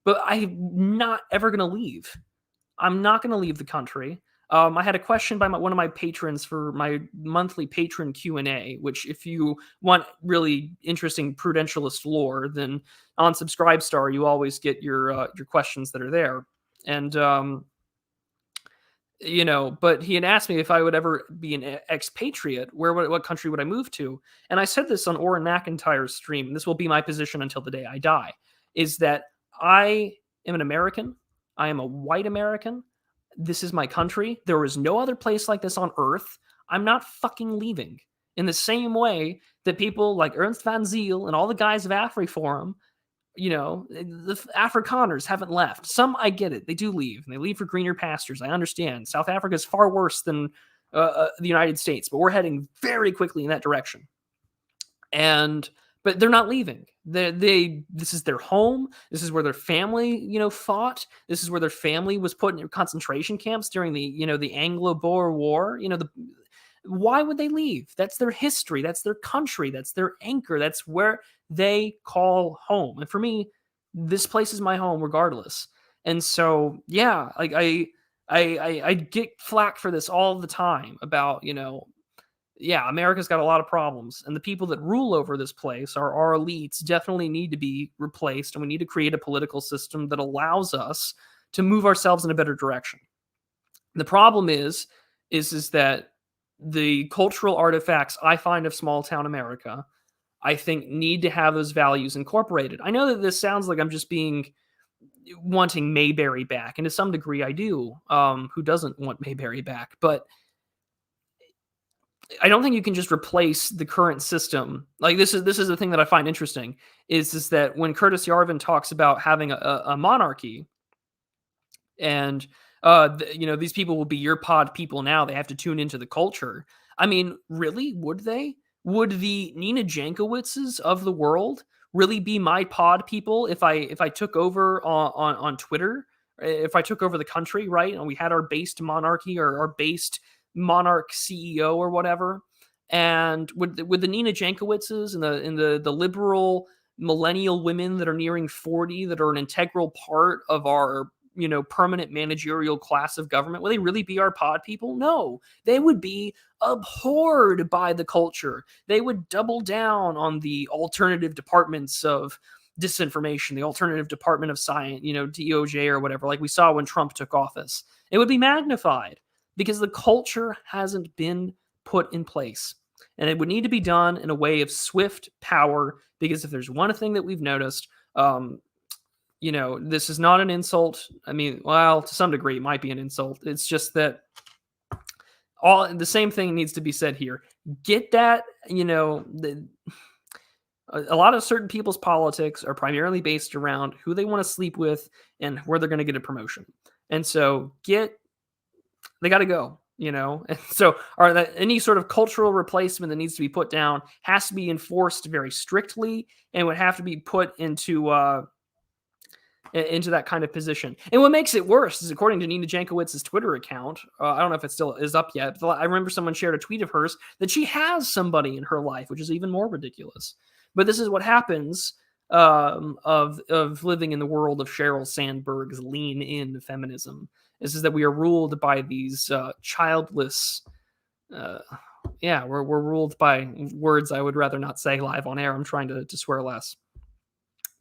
but I'm not ever going to leave. I'm not going to leave the country. I had a question by one of my patrons for my monthly patron Q&A, which if you want really interesting Prudentialist lore, then on Subscribestar, you always get your questions that are there. And, but he had asked me if I would ever be an expatriate, what country would I move to? And I said this on Oren McIntyre's stream, and this will be my position until the day I die, is that I am an American. I am a white American. This is my country. There is no other place like this on earth. I'm not fucking leaving. In the same way that people like Ernst van Zyl and all the guys of AfriForum, the Afrikaners haven't left. Some, I get it. They do leave, and they leave for greener pastures. I understand. South Africa is far worse than the United States, but we're heading very quickly in that direction. But they're not leaving. This is their home. This is where their family, fought. This is where their family was put in concentration camps during the Anglo-Boer War. Why would they leave? That's their history. That's their country. That's their anchor. That's where they call home. And for me, this place is my home regardless. And so, yeah, like I get flack for this all the time about, yeah, America's got a lot of problems, and the people that rule over this place, our elites, definitely need to be replaced, and we need to create a political system that allows us to move ourselves in a better direction. The problem is that the cultural artifacts I find of small town America, I think, need to have those values incorporated. I know that this sounds like I'm just wanting Mayberry back, and to some degree I do. Who doesn't want Mayberry back? But I don't think you can just replace the current system. Like, this is the thing that I find interesting is that when Curtis Yarvin talks about having a monarchy, and these people will be your pod people now. They have to tune into the culture. I mean, really, would they? Would the Nina Jankowiczes of the world really be my pod people if I took over on Twitter? If I took over the country, right, and we had our based monarchy or our based monarch CEO or whatever, and would the Nina Jankowiczes and the liberal millennial women that are nearing 40 that are an integral part of our permanent managerial class of government, will they really be our pod people? No, they would be abhorred by the culture. They would double down on the alternative departments of disinformation, the alternative department of science, DOJ or whatever, like we saw when Trump took office. It would be magnified because the culture hasn't been put in place. And it would need to be done in a way of swift power, because if there's one thing that we've noticed, this is not an insult. I mean, well, to some degree, it might be an insult. It's just that the same thing needs to be said here. Get that, a lot of certain people's politics are primarily based around who they want to sleep with and where they're going to get a promotion. And so they got to go, and so any sort of cultural replacement that needs to be put down has to be enforced very strictly and would have to be put into that kind of position. And what makes it worse is, according to Nina Jankowicz's Twitter account, I don't know if it still is up yet, but I remember someone shared a tweet of hers that she has somebody in her life, which is even more ridiculous. But this is what happens of living in the world of Sheryl Sandberg's lean in feminism. This is that we are ruled by these childless. We're ruled by words I would rather not say live on air. I'm trying to swear less.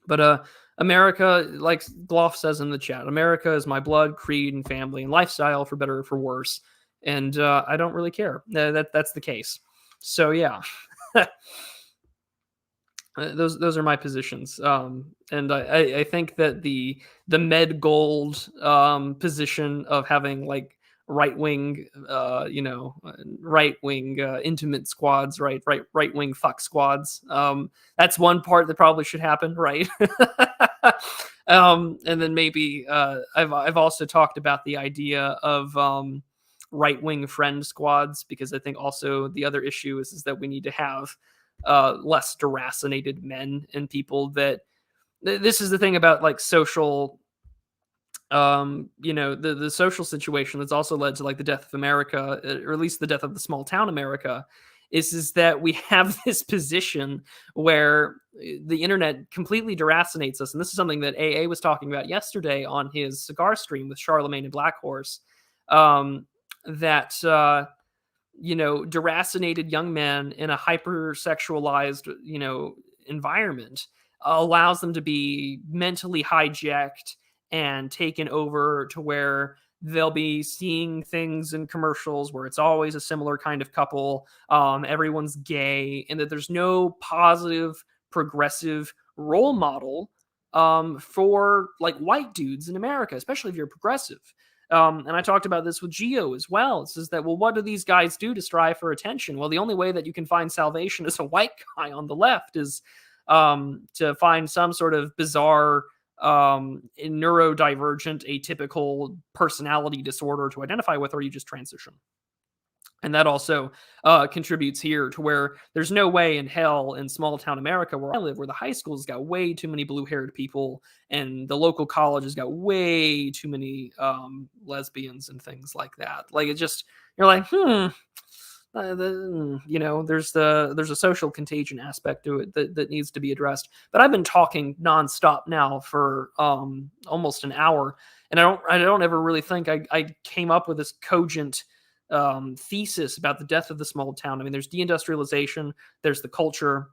But America, like Gloff says in the chat, America is my blood, creed, and family, and lifestyle, for better or for worse. And I don't really care. That's the case. So yeah. Those are my positions, and I think that the Med Gold position of having like right wing, right wing intimate squads, right wing fuck squads. That's one part that probably should happen, right? And then maybe I've also talked about the idea of right wing friend squads, because I think also the other issue is that we need to have less deracinated men and people that this is the thing about like social the social situation that's also led to like the death of America, or at least the death of the small town America, is that we have this position where the internet completely deracinates us. And this is something that AA was talking about yesterday on his cigar stream with Charlemagne and Black Horse, that deracinated young men in a hypersexualized, environment allows them to be mentally hijacked and taken over to where they'll be seeing things in commercials where it's always a similar kind of couple. Everyone's gay, and that there's no positive, progressive role model for like white dudes in America, especially if you're progressive. And I talked about this with Geo as well. It says that, well, what do these guys do to strive for attention? Well, the only way that you can find salvation as a white guy on the left is to find some sort of bizarre, neurodivergent, atypical personality disorder to identify with, or you just transition. And that also contributes here to where there's no way in hell in small town America where I live, where the high school's got way too many blue-haired people and the local college has got way too many lesbians and things like that. Like, it just, you're like, there's a social contagion aspect to it that needs to be addressed. But I've been talking nonstop now for almost an hour, and I don't ever really think I came up with this cogent thesis about the death of the small town. I mean, there's deindustrialization, there's the culture,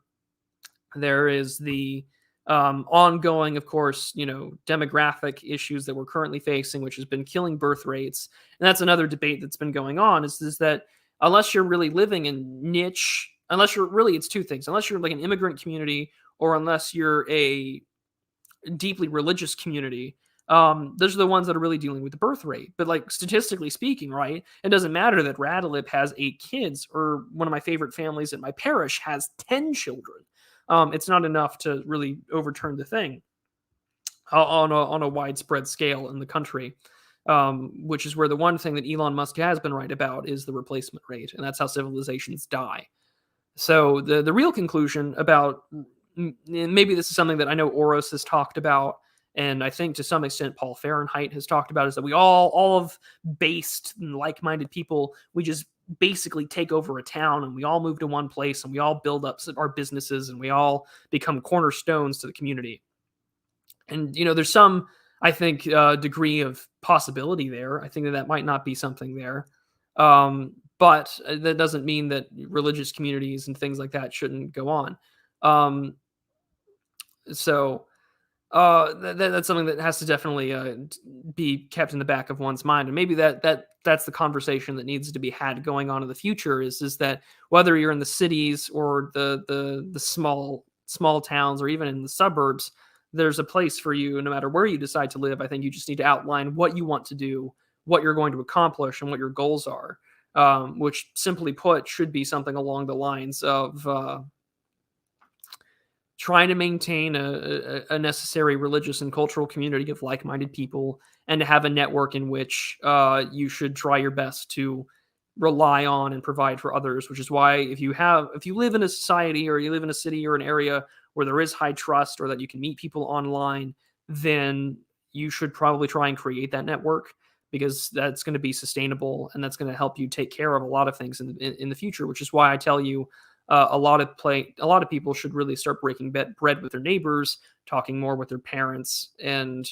there is the ongoing, of course, demographic issues that we're currently facing, which has been killing birth rates. And that's another debate that's been going on, is that unless you're really living in niche, it's two things, unless you're like an immigrant community, or unless you're a deeply religious community, those are the ones that are really dealing with the birth rate. But like, statistically speaking, right, it doesn't matter that Radalib has 8 kids, or one of my favorite families at my parish has 10 children. It's not enough to really overturn the thing on a widespread scale in the country, which is where the one thing that Elon Musk has been right about is the replacement rate, and that's how civilizations die. So the real conclusion about, maybe this is something that I know Oros has talked about, and I think to some extent Paul Fahrenheit has talked about, is that we all of based and like-minded people, we just basically take over a town and we all move to one place and we all build up our businesses and we all become cornerstones to the community. And, there's some, I think, degree of possibility there. I think that might not be something there. But that doesn't mean that religious communities and things like that shouldn't go on. That's something that has to definitely be kept in the back of one's mind, and maybe that's the conversation that needs to be had going on in the future. Is that whether you're in the cities or the small towns, or even in the suburbs, there's a place for you no matter where you decide to live. I think you just need to outline what you want to do, what you're going to accomplish, and what your goals are. Which, simply put, should be something along the lines of trying to maintain a necessary religious and cultural community of like-minded people, and to have a network in which you should try your best to rely on and provide for others. Which is why if you live in a society, or you live in a city or an area where there is high trust, or that you can meet people online, then you should probably try and create that network, because that's going to be sustainable and that's going to help you take care of a lot of things in the future. Which is why I tell you, a lot of people should really start breaking bread with their neighbors, talking more with their parents, and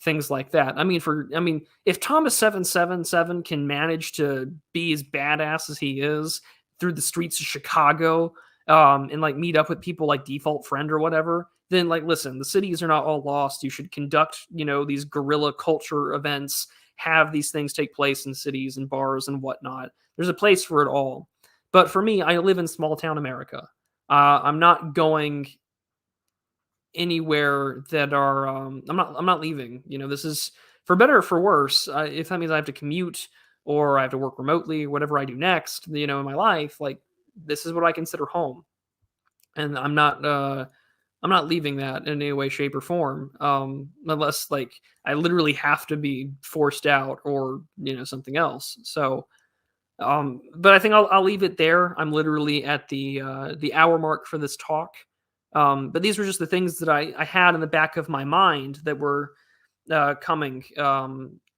things like that. I mean, if Thomas 777 can manage to be as badass as he is through the streets of Chicago, and like meet up with people like Default Friend or whatever, then like, listen, the cities are not all lost. You should conduct, these guerrilla culture events, have these things take place in cities and bars and whatnot. There's a place for it all. But for me, I live in small town America. I'm not going anywhere that are I'm not leaving. This is for better or for worse. If that means I have to commute or I have to work remotely, whatever I do next, in my life, like this is what I consider home. And I'm not leaving that in any way, shape, or form, unless like I literally have to be forced out or something else. So but I think I'll leave it there. I'm literally at the hour mark for this talk. But these were just the things that I had in the back of my mind that were coming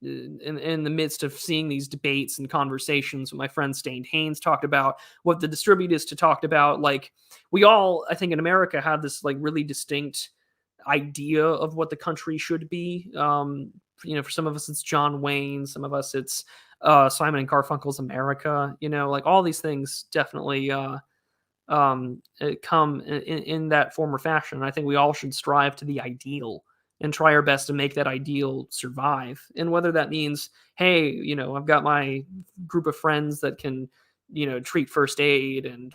in the midst of seeing these debates and conversations with my friend Stain Haynes talked about what the distributist talked about. Like we all, I think in America, have this like really distinct idea of what the country should be. For some of us it's John Wayne, some of us it's Simon and Garfunkel's America. Like all these things definitely come in that form or fashion. I think we all should strive to the ideal and try our best to make that ideal survive. And whether that means, hey, I've got my group of friends that can, treat first aid and,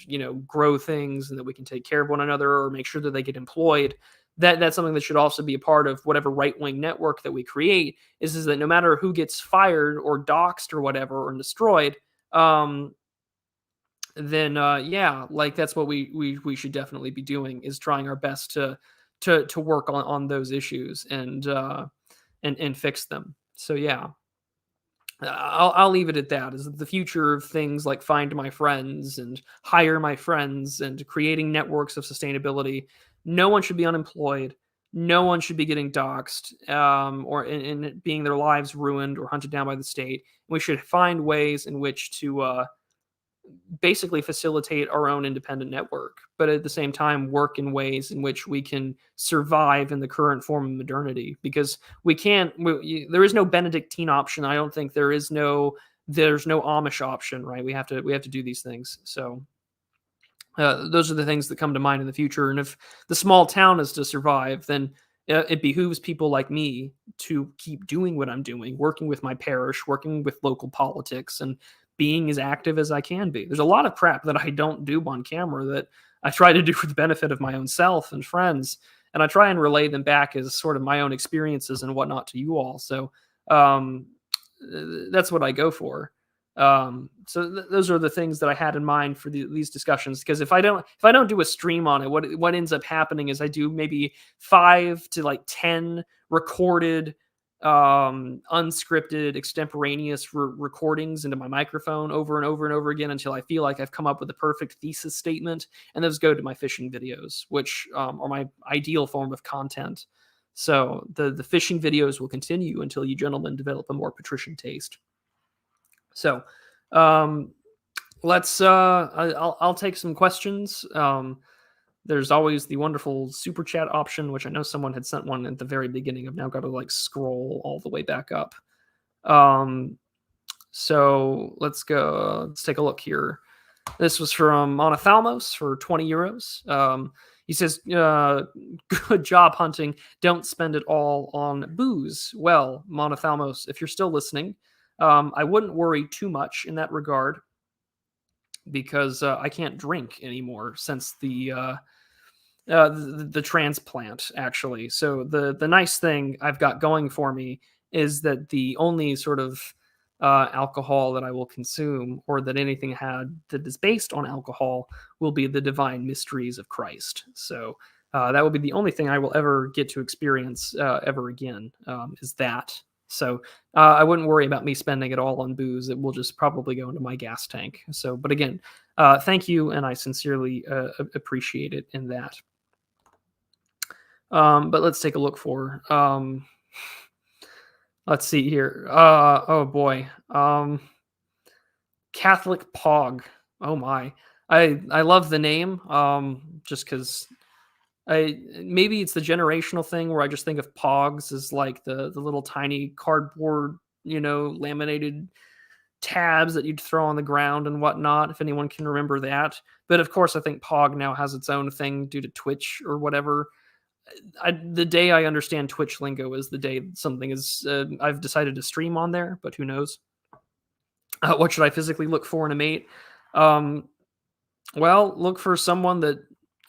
grow things and that we can take care of one another or make sure that they get employed. That's something that should also be a part of whatever right-wing network that we create is that no matter who gets fired or doxxed or whatever or destroyed, then yeah, like that's what we should definitely be doing is trying our best to work on those issues and fix them. So yeah, I'll leave it at that. Is the future of things like find my friends and hire my friends and creating networks of sustainability. No one should be unemployed. No one should be getting doxxed or in being their lives ruined or hunted down by the state. We should find ways in which to basically facilitate our own independent network, but at the same time work in ways in which we can survive in the current form of modernity. Because there is no Benedictine option. I don't think there's no Amish option, right? We have to do these things. So those are the things that come to mind in the future. And if the small town is to survive, then it behooves people like me to keep doing what I'm doing, working with my parish, working with local politics, and being as active as I can be. There's a lot of crap that I don't do on camera that I try to do for the benefit of my own self and friends, and I try and relay them back as sort of my own experiences and whatnot to you all. So um, that's what I go for. So those are the things that I had in mind for these discussions. Because if I don't do a stream on it, what ends up happening is I do maybe 5 to like 10 recorded, unscripted, extemporaneous recordings into my microphone over and over and over again until I feel like I've come up with the perfect thesis statement, and those go to my fishing videos, which are my ideal form of content. So the fishing videos will continue until you gentlemen develop a more patrician taste. So, let's. I'll take some questions. There's always the wonderful super chat option, which I know someone had sent one at the very beginning. I've now got to like scroll all the way back up. So let's go. Let's take a look here. This was from Monothalmos for 20 euros. He says, good job hunting. Don't spend it all on booze. Well, Monothalmos, if you're still listening, I wouldn't worry too much in that regard because I can't drink anymore since the transplant, actually. So the nice thing I've got going for me is that the only sort of alcohol that I will consume, or that anything had that is based on alcohol, will be the divine mysteries of Christ. So that will be the only thing I will ever get to experience ever again, is that. So I wouldn't worry about me spending it all on booze. It will just probably go into my gas tank. So, but again, thank you, and I sincerely appreciate it in that. But let's take a look for. Let's see here. Oh boy. Catholic Pog. Oh my. I love the name. Just because maybe it's the generational thing where I just think of Pogs as like the little tiny cardboard, laminated tabs that you'd throw on the ground and whatnot, if anyone can remember that. But of course, I think Pog now has its own thing due to Twitch or whatever. The day I understand Twitch lingo is the day something is I've decided to stream on there, but who knows? What should I physically look for in a mate? Well, look for someone that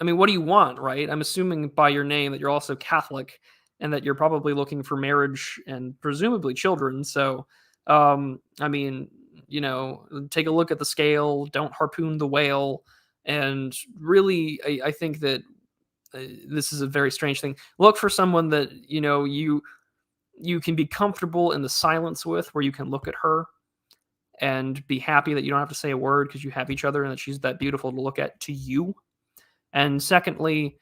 I mean, what do you want, right? I'm assuming by your name that you're also Catholic and that you're probably looking for marriage and presumably children. So, I mean, take a look at the scale, don't harpoon the whale. And really, I think that this is a very strange thing. Look for someone that, you can be comfortable in the silence with, where you can look at her and be happy that you don't have to say a word because you have each other and that she's that beautiful to look at to you. And secondly,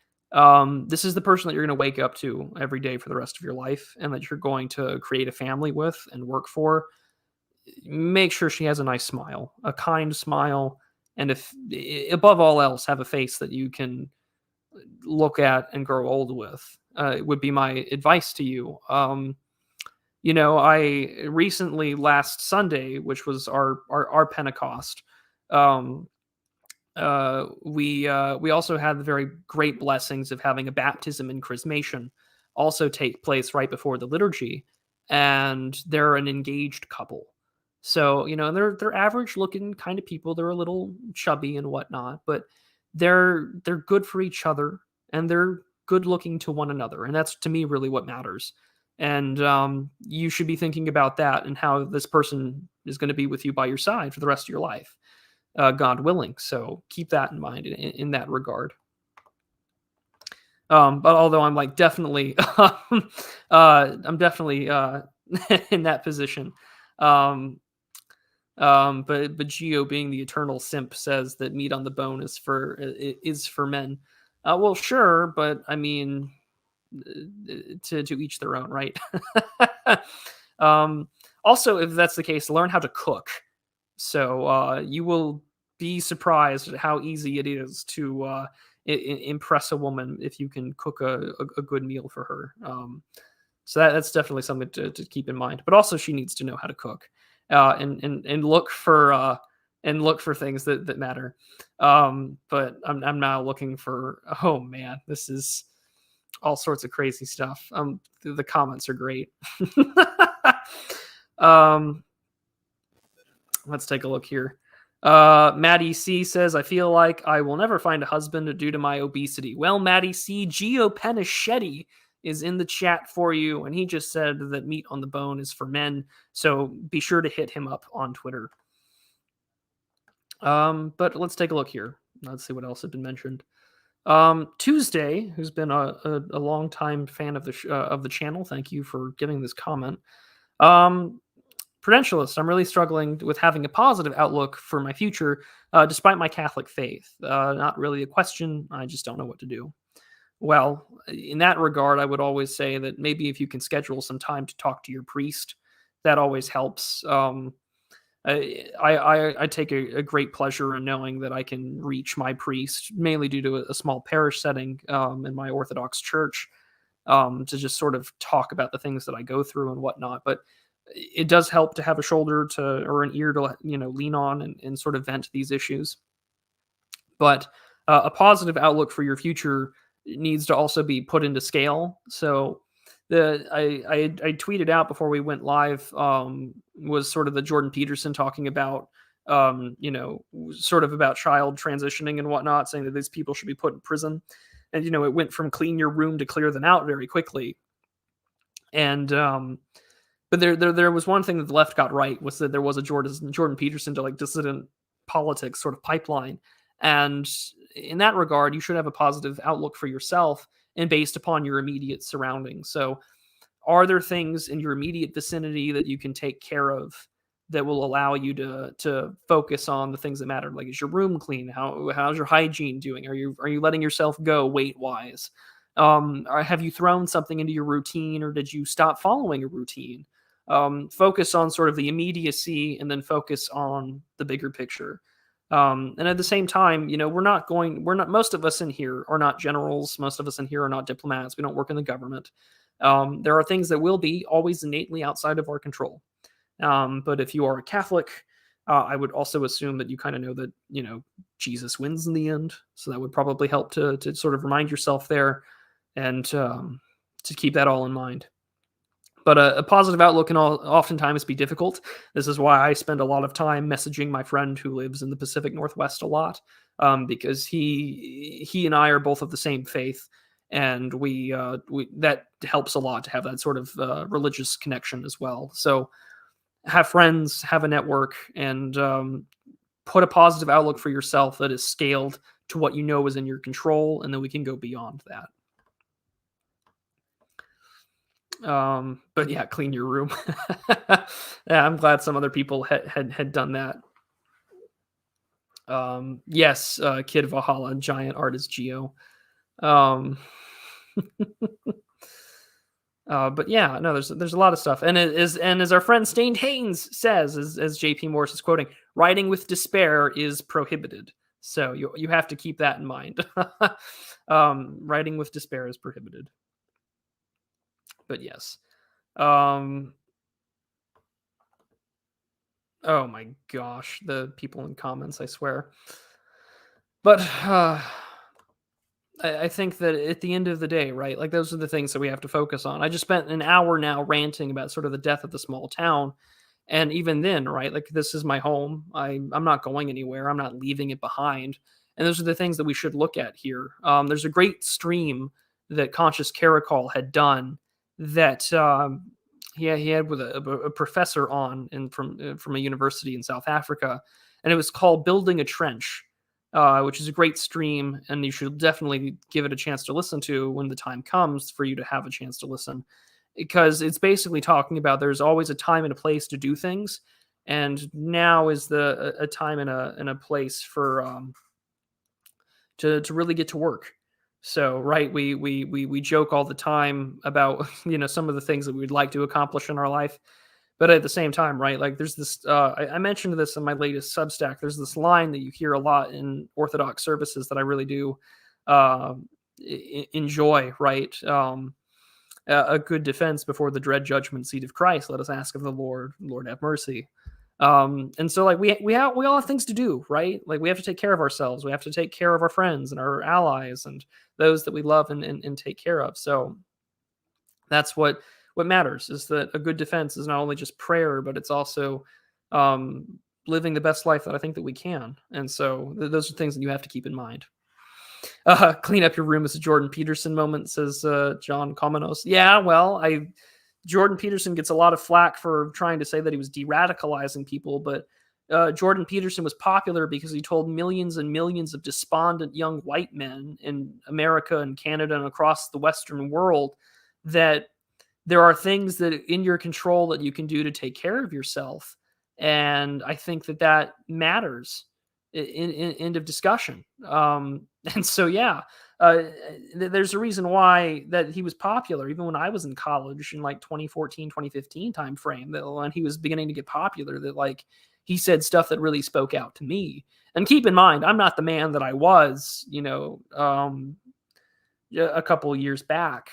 this is the person that you're going to wake up to every day for the rest of your life and that you're going to create a family with and work for. Make sure she has a nice smile, a kind smile, and if above all else, have a face that you can look at and grow old with. Would be my advice to you. I recently last Sunday, which was our Pentecost, um, we also had the very great blessings of having a baptism and chrismation also take place right before the liturgy, and they're an engaged couple. So and they're average looking kind of people. They're a little chubby and whatnot, but they're good for each other and they're good looking to one another, and that's to me really what matters. And you should be thinking about that and how this person is going to be with you by your side for the rest of your life, God willing. So keep that in mind in that regard. But although I'm like definitely, I'm definitely in that position. Um, but Geo, being the eternal simp, says that meat on the bone is for men. Well, sure, but I mean, to each their own, right? um, Also, if that's the case, learn how to cook. So you will be surprised at how easy it is to impress a woman if you can cook a good meal for her. So that's definitely something to keep in mind. But also, she needs to know how to cook, and look for things that matter. But I'm now looking for. Oh man, this is all sorts of crazy stuff. The comments are great. um, Let's take a look here. Maddie C says, I feel like I will never find a husband due to my obesity. Well, Maddie C, Gio Penichetti is in the chat for you, and he just said that meat on the bone is for men, so be sure to hit him up on Twitter. But let's take a look here. Let's see what else had been mentioned. Tuesday, who's been a long time fan of the channel, thank you for giving this comment. Prudentialist, I'm really struggling with having a positive outlook for my future, despite my Catholic faith. Not really a question. I just don't know what to do. Well, in that regard, I would always say that maybe if you can schedule some time to talk to your priest, that always helps. I take a great pleasure in knowing that I can reach my priest, mainly due to a small parish setting in my Orthodox church, to just sort of talk about the things that I go through and whatnot. But it does help to have a shoulder or an ear to lean on and sort of vent these issues. But a positive outlook for your future needs to also be put into scale. So I tweeted out before we went live was sort of the Jordan Peterson talking about sort of about child transitioning and whatnot, saying that these people should be put in prison. And it went from clean your room to clear them out very quickly. And but there was one thing that the left got right, was that there was a Jordan Peterson to like dissident politics sort of pipeline. And in that regard, you should have a positive outlook for yourself and based upon your immediate surroundings. So are there things in your immediate vicinity that you can take care of that will allow you to focus on the things that matter? Like, is your room clean? How's your hygiene doing? Are you letting yourself go weight wise? Or have you thrown something into your routine, or did you stop following a routine? Focus on sort of the immediacy and then focus on the bigger picture. And at the same time, most of us in here are not generals. Most of us in here are not diplomats. We don't work in the government. There are things that will be always innately outside of our control. But if you are a Catholic, I would also assume that you kind of know that, Jesus wins in the end. So that would probably help to sort of remind yourself there and to keep that all in mind. But a positive outlook can oftentimes be difficult. This is why I spend a lot of time messaging my friend who lives in the Pacific Northwest a lot, because he and I are both of the same faith, and we that helps a lot to have that sort of religious connection as well. So have friends, have a network, and put a positive outlook for yourself that is scaled to what you know is in your control, and then we can go beyond that. But yeah, clean your room. Yeah, I'm glad some other people had done that. Yes, Kid Valhalla, giant artist Geo. Um, but yeah, no, there's a lot of stuff, and it is, and as our friend Stained Haynes says, as JP Morris is quoting, writing with despair is prohibited. So you have to keep that in mind. Writing with despair is prohibited. But yes. Um, oh my gosh, the people in comments, I swear. But I think that at the end of the day, right, like those are the things that we have to focus on. I just spent an hour now ranting about sort of the death of the small town. And even then, right, like this is my home. I'm not going anywhere. I'm not leaving it behind. And those are the things that we should look at here. There's a great stream that Conscious Caracol had done that he had with a professor on and from a university in South Africa, and it was called "Building a Trench," which is a great stream, and you should definitely give it a chance to listen to when the time comes for you to have a chance to listen, because it's basically talking about there's always a time and a place to do things, and now is a time and a place for to really get to work. So right, we joke all the time about some of the things that we'd like to accomplish in our life, but at the same time, right, like there's this I mentioned this in my latest Substack. There's this line that you hear a lot in Orthodox services that I really do uh, enjoy, right? A good defense before the dread judgment seat of Christ. Let us ask of the Lord, Lord have mercy. And so like we all have things to do, right? Like we have to take care of ourselves. We have to take care of our friends and our allies and those that we love and take care of. So that's what matters, is that a good defense is not only just prayer, but it's also um, living the best life that I think that we can. And so those are things that you have to keep in mind. Clean up your room is a Jordan Peterson moment, says John Komenos. Yeah, well, Jordan Peterson gets a lot of flack for trying to say that he was de-radicalizing people, but Jordan Peterson was popular because he told millions and millions of despondent young white men in America and Canada and across the Western world that there are things that in your control that you can do to take care of yourself. And I think that matters. End of discussion. And so, yeah, there's a reason why that he was popular, even when I was in college in like 2014, 2015 time frame, that when he was beginning to get popular, that like he said stuff that really spoke out to me. And keep in mind, I'm not the man that I was, a couple of years back.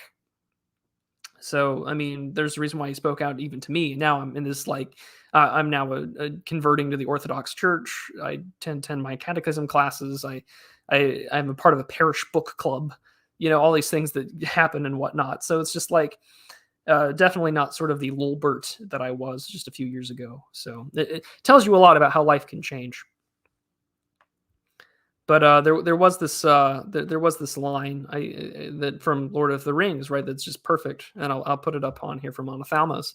So, I mean, there's a reason why he spoke out even to me. Now I'm in this like, I'm now converting to the Orthodox Church. I attend my catechism classes. I'm a part of a parish book club. All these things that happen and whatnot. So it's just like definitely not sort of the Lulbert that I was just a few years ago. So it tells you a lot about how life can change. But there was this line that from Lord of the Rings, right? That's just perfect, and I'll put it up on here from Monothalmos.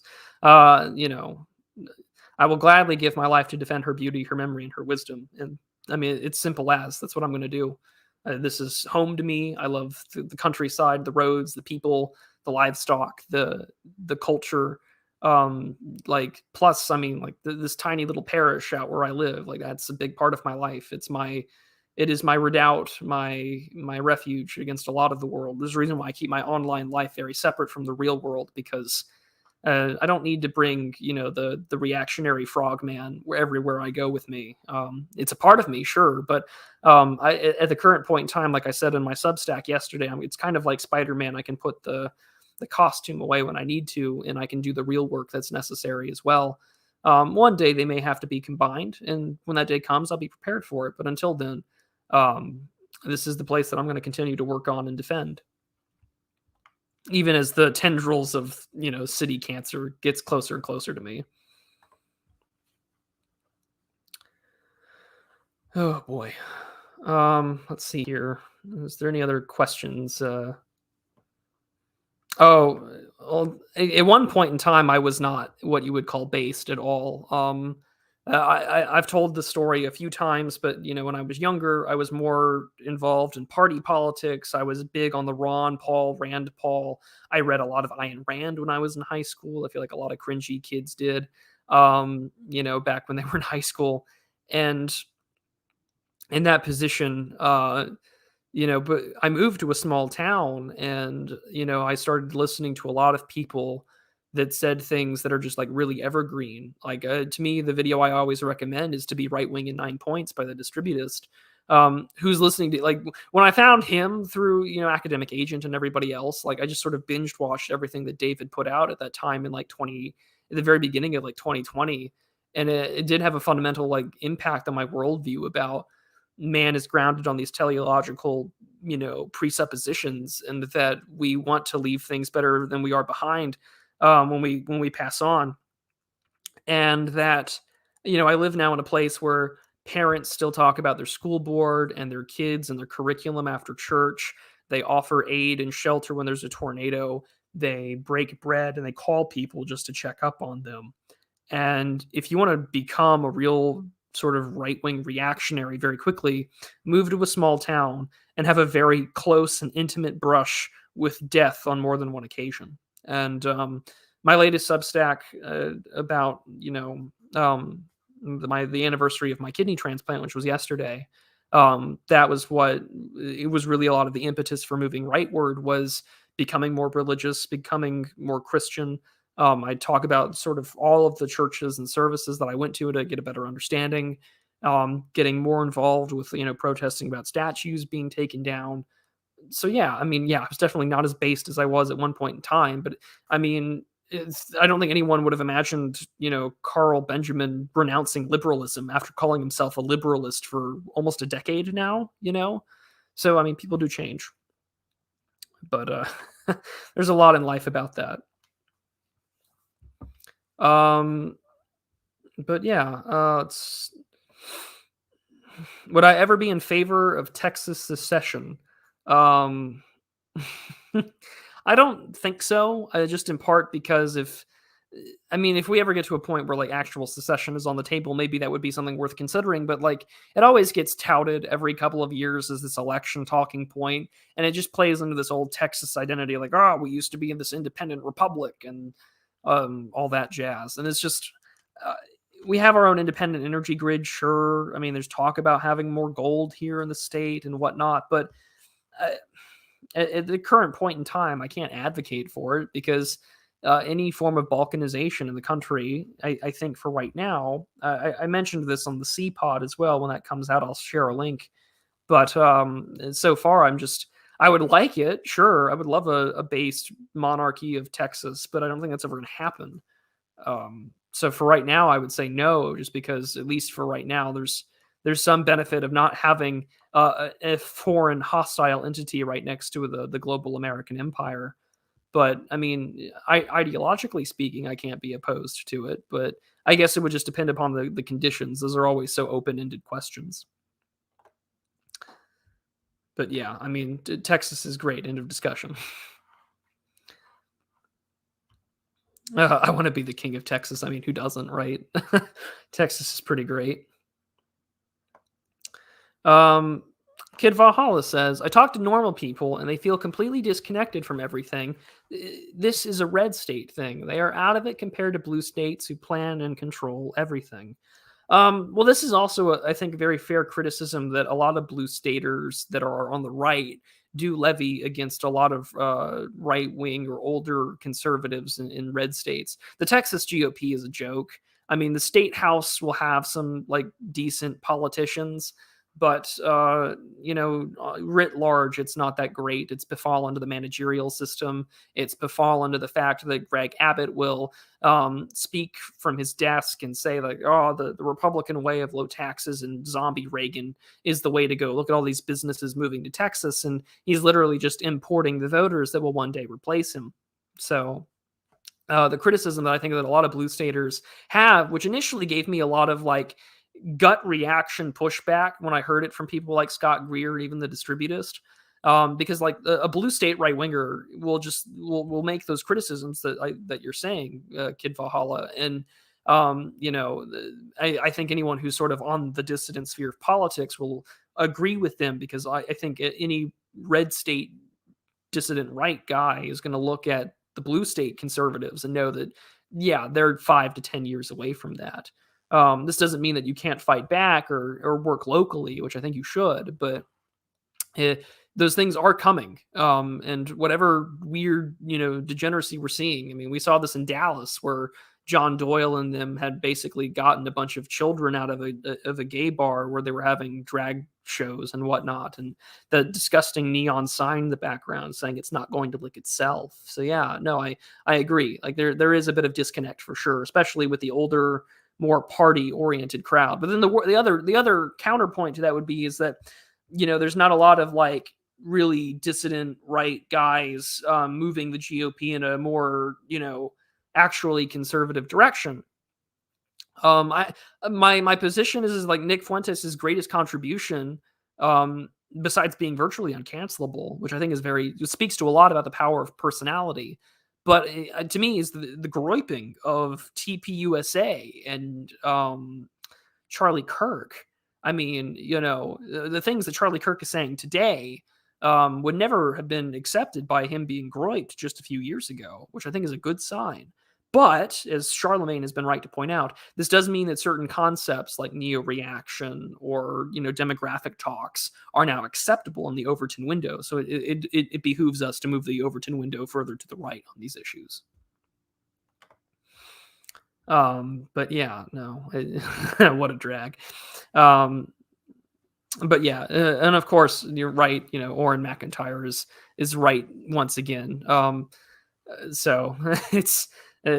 I will gladly give my life to defend her beauty, her memory, and her wisdom. And I mean, it's simple as that's what I'm going to do. This is home to me. I love the countryside, the roads, the people, the livestock, the culture. Like plus, I mean, like this tiny little parish out where I live, like that's a big part of my life. It is my redoubt, my refuge against a lot of the world. There's a reason why I keep my online life very separate from the real world, because I don't need to bring the reactionary frogman everywhere I go with me. It's a part of me, sure, but at the current point in time, like I said in my Substack yesterday, it's kind of like Spider-Man. I can put the costume away when I need to, and I can do the real work that's necessary as well. One day they may have to be combined, and when that day comes, I'll be prepared for it. But until then, this is the place that I'm going to continue to work on and defend. even as the tendrils of city cancer gets closer and closer to me. Oh boy. Let's see here. Is there any other questions? Oh, well, at one point in time, I was not what you would call based at all. I've told the story a few times, but when I was younger, I was more involved in party politics. I was big on the Ron Paul, Rand Paul. I read a lot of Ayn Rand when I was in high school. I feel like a lot of cringy kids did, back when they were in high school. And in that position, but I moved to a small town and, I started listening to a lot of people that said things that are just like really evergreen. Like, to me, the video I always recommend is To Be Right Wing in 9 Points by the Distributist. Who's listening to, like, when I found him through, Academic Agent and everybody else, like, I just sort of binge watched everything that David put out at that time in like at the very beginning of like 2020. And it did have a fundamental like impact on my worldview about man is grounded on these teleological, presuppositions, and that we want to leave things better than we are behind, when we pass on. And that, I live now in a place where parents still talk about their school board and their kids and their curriculum after church. They offer aid and shelter when there's a tornado. They break bread and they call people just to check up on them. And if you want to become a real sort of right wing reactionary very quickly, move to a small town and have a very close and intimate brush with death on more than one occasion. And my latest Substack, about the anniversary of my kidney transplant, which was yesterday. That was what it was really a lot of the impetus for moving rightward, was becoming more religious, becoming more Christian. I talk about sort of all of the churches and services that I went to get a better understanding, getting more involved with, protesting about statues being taken down. So yeah, I mean, yeah, I was definitely not as based as I was at one point in time, but I mean, I don't think anyone would have imagined, Carl Benjamin renouncing liberalism after calling himself a liberalist for almost a decade now. So I mean, people do change, but there's a lot in life about that. But yeah, would I ever be in favor of Texas secession? Um, I don't think so. Just in part because if we ever get to a point where like actual secession is on the table, maybe that would be something worth considering. But like, it always gets touted every couple of years as this election talking point, and it just plays into this old Texas identity, like, oh, we used to be in this independent republic and all that jazz. And it's just, we have our own independent energy grid, sure. I mean, there's talk about having more gold here in the state and whatnot, but uh, at the current point in time, I can't advocate for it because any form of balkanization in the country, I think for right now, I mentioned this on the C pod as well. When that comes out, I'll share a link. But so far, I would like it. Sure, I would love a based monarchy of Texas, but I don't think that's ever going to happen. So for right now, I would say no, just because at least for right now, there's some benefit of not having a foreign hostile entity right next to the global American empire. But I mean, ideologically speaking, I can't be opposed to it. But I guess it would just depend upon the conditions. Those are always so open-ended questions. But yeah, I mean, Texas is great. End of discussion. I want to be the king of Texas. I mean, who doesn't, right? Texas is pretty great. Kid Valhalla says, I talk to normal people and they feel completely disconnected from everything. This is a red state thing. They are out of it compared to blue states who plan and control everything. Well, this is also, I think, a very fair criticism that a lot of blue staters that are on the right do levy against a lot of right wing or older conservatives in red states. The Texas GOP is a joke. I mean, the state house will have some like decent politicians, but writ large, it's not that great. It's befallen to the managerial system. It's befallen to the fact that Greg Abbott will speak from his desk and say like, oh, the Republican way of low taxes and zombie Reagan is the way to go. Look at all these businesses moving to Texas, and he's literally just importing the voters that will one day replace him. So the criticism that I think that a lot of blue staters have, which initially gave me a lot of like gut reaction pushback when I heard it from people like Scott Greer, even the distributist, because like a blue state right winger will make those criticisms that you're saying, Kid Valhalla, and I think anyone who's sort of on the dissident sphere of politics will agree with them, because I think any red state dissident right guy is going to look at the blue state conservatives and know that, yeah, they're 5 to 10 years away from that. This doesn't mean that you can't fight back or work locally, which I think you should, but those things are coming. And whatever weird, degeneracy we're seeing. I mean, we saw this in Dallas where John Doyle and them had basically gotten a bunch of children out of a gay bar where they were having drag shows and whatnot, and the disgusting neon sign in the background saying it's not going to lick itself. So yeah, no, I agree. Like there is a bit of disconnect for sure, especially with the older, more party oriented crowd. But then the other counterpoint to that would be is that there's not a lot of like really dissident right guys moving the GOP in a more actually conservative direction. My position is like Nick Fuentes' greatest contribution, besides being virtually uncancelable, which I think speaks to a lot about the power of personality. But to me, is the groyping of TPUSA and Charlie Kirk. I mean, the things that Charlie Kirk is saying today would never have been accepted by him being groyped just a few years ago, which I think is a good sign. But as Charlemagne has been right to point out, this does mean that certain concepts like neo-reaction or demographic talks are now acceptable in the Overton window. So it behooves us to move the Overton window further to the right on these issues. But yeah, no, what a drag. But yeah, and of course you're right. Orrin McIntyre is right once again. So it's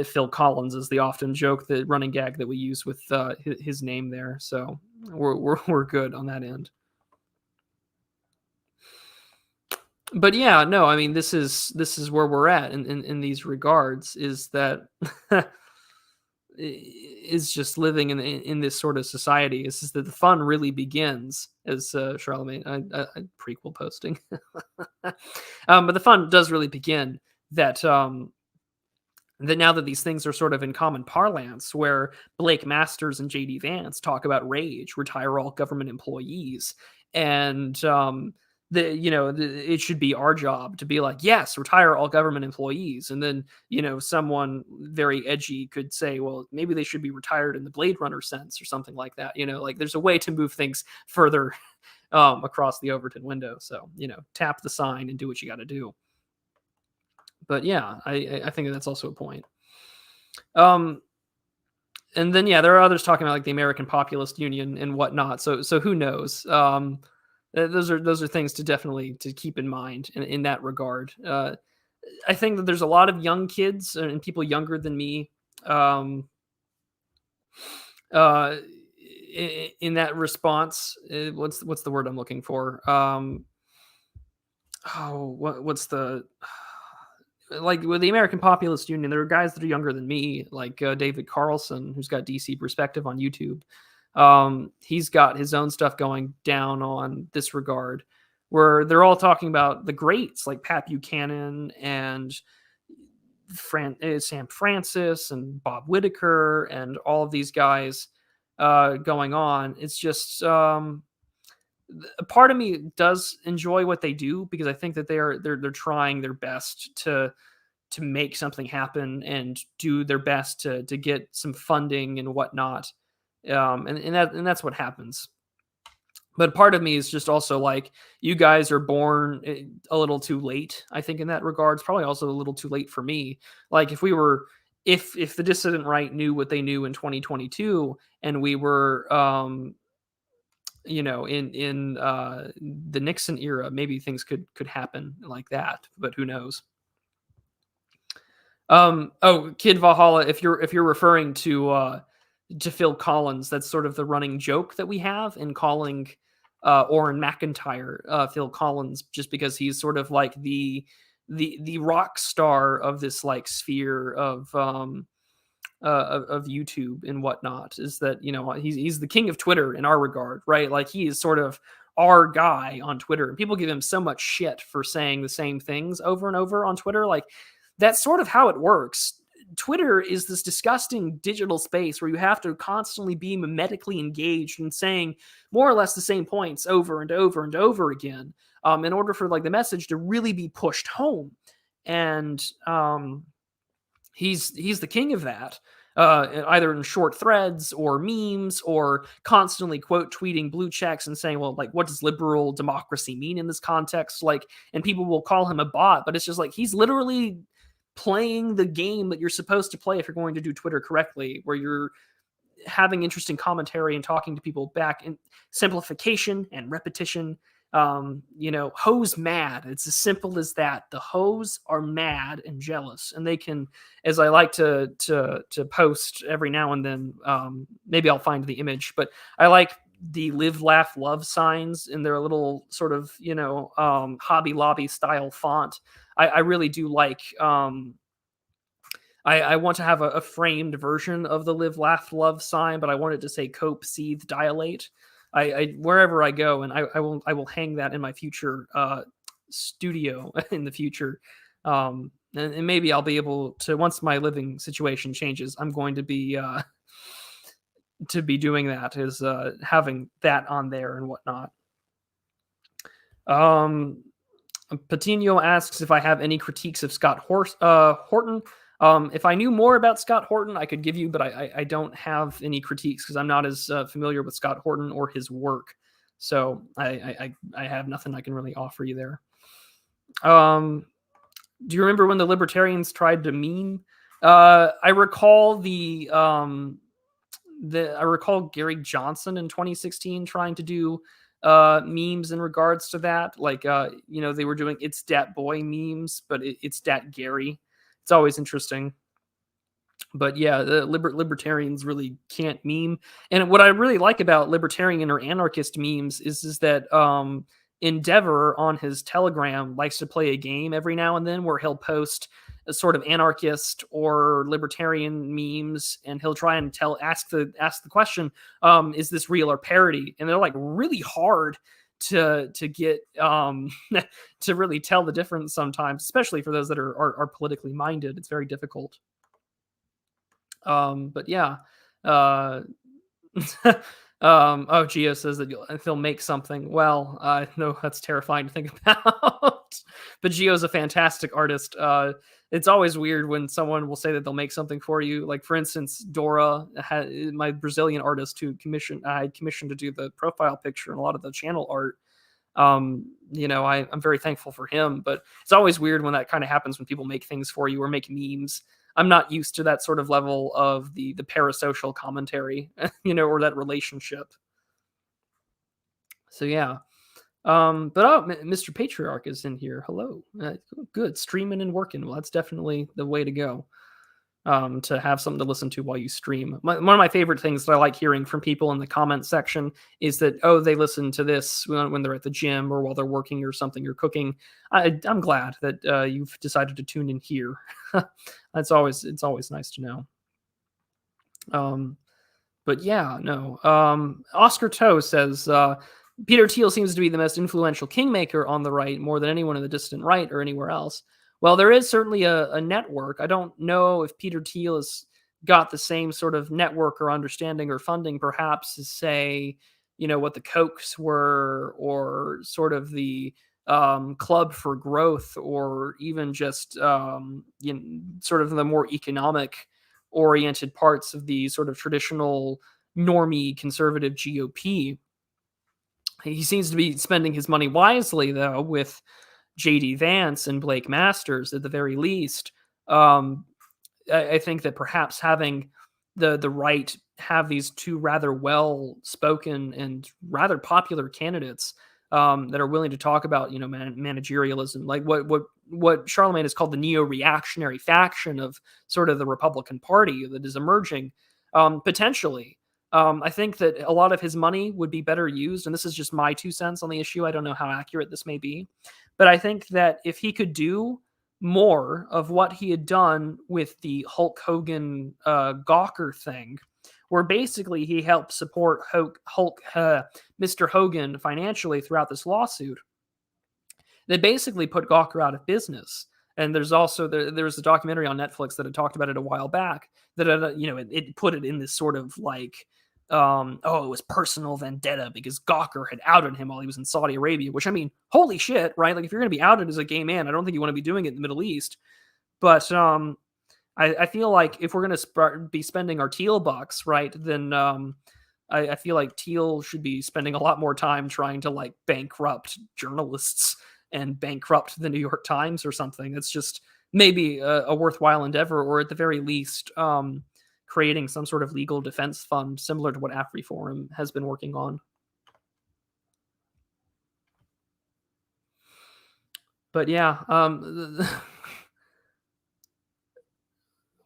Phil Collins is the often joke, the running gag that we use with his name there. So we're good on that end. But yeah, no, I mean this is where we're at in these regards, is that is just living in this sort of society. Is that the fun really begins, as Charlemagne I prequel posting. But the fun does really begin that that now that these things are sort of in common parlance, where Blake Masters and JD Vance talk about rage, retire all government employees, and it should be our job to be like, yes, retire all government employees. And then, someone very edgy could say, well, maybe they should be retired in the Blade Runner sense or something like that. Like there's a way to move things further across the Overton window. So, tap the sign and do what you got to do. But yeah, I think that's also a point. And then, yeah, there are others talking about like the American Populist Union and whatnot. So who knows? Those are things to keep in mind in that regard. I think that there's a lot of young kids and people younger than me in that response. What's the word I'm looking for? What's the like with the American Populist Union? There are guys that are younger than me, like David Carlson, who's got DC Perspective on YouTube. He's got his own stuff going down on this regard, where they're all talking about the greats like Pat Buchanan and Sam Francis and Bob Whitaker and all of these guys going on. It's just a part of me does enjoy what they do, because I think that they're trying their best to make something happen and do their best to get some funding and whatnot. And that's what happens. But part of me is just also like, you guys are born a little too late, I think, in that regard. It's probably also a little too late for me. Like if the dissident right knew what they knew in 2022, and we were in the Nixon era, maybe things could happen like that, but who knows? Oh, Kid Valhalla, if you're referring to Phil Collins, that's sort of the running joke that we have in calling Orrin McIntyre Phil Collins, just because he's sort of like the rock star of this like sphere of YouTube and whatnot. Is that he's the king of Twitter in our regard, right? Like he is sort of our guy on Twitter, and people give him so much shit for saying the same things over and over on Twitter. Like that's sort of how it works. Twitter is this disgusting digital space where you have to constantly be mimetically engaged and saying more or less the same points over and over and over again, in order for like the message to really be pushed home. And he's the king of that. Either in short threads or memes or constantly quote tweeting blue checks and saying, well, like, what does liberal democracy mean in this context? Like, and people will call him a bot, but it's just like he's literally playing the game that you're supposed to play if you're going to do Twitter correctly, where you're having interesting commentary and talking to people back, in simplification and repetition. Hoes mad. It's as simple as that. The hoes are mad and jealous, and they can, as I like to post every now and then. Maybe I'll find the image, but I like the live, laugh, love signs in their little sort of Hobby Lobby style font. I really do like. I want to have a framed version of the live, laugh, love sign, but I want it to say cope, seethe, dilate. I wherever I go, and I will hang that in my future studio in the future. And maybe I'll be able to, once my living situation changes, I'm going to be doing that, is having that on there and whatnot. Patino asks if I have any critiques of Scott Horton. If I knew more about Scott Horton, I could give you, but I don't have any critiques because I'm not as familiar with Scott Horton or his work. So I have nothing I can really offer you there. Do you remember when the libertarians tried to meme? I recall I recall Gary Johnson in 2016 trying to do memes in regards to that. Like, they were doing "It's Dat Boy" memes, but it's Dat Gary. It's always interesting. But yeah, the libertarians really can't meme. And what I really like about libertarian or anarchist memes is that Endeavor on his Telegram likes to play a game every now and then where he'll post a sort of anarchist or libertarian memes, and he'll try and ask the question, is this real or parody? And they're like really hard to get to really tell the difference sometimes, especially for those that are politically minded. It's very difficult. But yeah. Geo says that he'll make something. Well, no, that's terrifying to think about. But Geo's a fantastic artist. It's always weird when someone will say that they'll make something for you. Like, for instance, Dora, my Brazilian artist who I commissioned to do the profile picture and a lot of the channel art. I'm very thankful for him, but it's always weird when that kind of happens, when people make things for you or make memes. I'm not used to that sort of level of the parasocial commentary, or that relationship. So yeah. Mr. Patriarch is in here. Hello. Good. Streaming and working. Well, that's definitely the way to go. To have something to listen to while you stream. One of my favorite things that I like hearing from people in the comment section is that, they listen to this when they're at the gym or while they're working or something, or cooking. I'm glad that you've decided to tune in here. It's always nice to know. But yeah, no. Oscar Toe says, Peter Thiel seems to be the most influential kingmaker on the right, more than anyone in the distant right or anywhere else. Well, there is certainly a network. I don't know if Peter Thiel has got the same sort of network or understanding or funding, perhaps, as say, what the Kochs were, or sort of the Club for Growth, or even just sort of the more economic oriented parts of the sort of traditional normie conservative GOP. He seems to be spending his money wisely, though, with J.D. Vance and Blake Masters at the very least. I think that perhaps having the right have these two rather well spoken and rather popular candidates that are willing to talk about managerialism, like what Charlemagne has called the neo-reactionary faction of sort of the Republican Party that is emerging potentially. I think that a lot of his money would be better used, and this is just my 2 cents on the issue. I don't know how accurate this may be, but I think that if he could do more of what he had done with the Hulk Hogan Gawker thing, where basically he helped support Mr. Hogan financially throughout this lawsuit, they basically put Gawker out of business. And there's also there's a documentary on Netflix that had talked about it a while back that it put it in this sort of like it was personal vendetta because Gawker had outed him while he was in Saudi Arabia, which, I mean, holy shit, right? Like, if you're going to be outed as a gay man, I don't think you want to be doing it in the Middle East. But I feel like if we're going to be spending our Teal bucks, right, then I feel like Teal should be spending a lot more time trying to like bankrupt journalists and bankrupt the New York Times or something. It's just maybe a worthwhile endeavor, or at the very least, creating some sort of legal defense fund similar to what AfriForum has been working on. But yeah,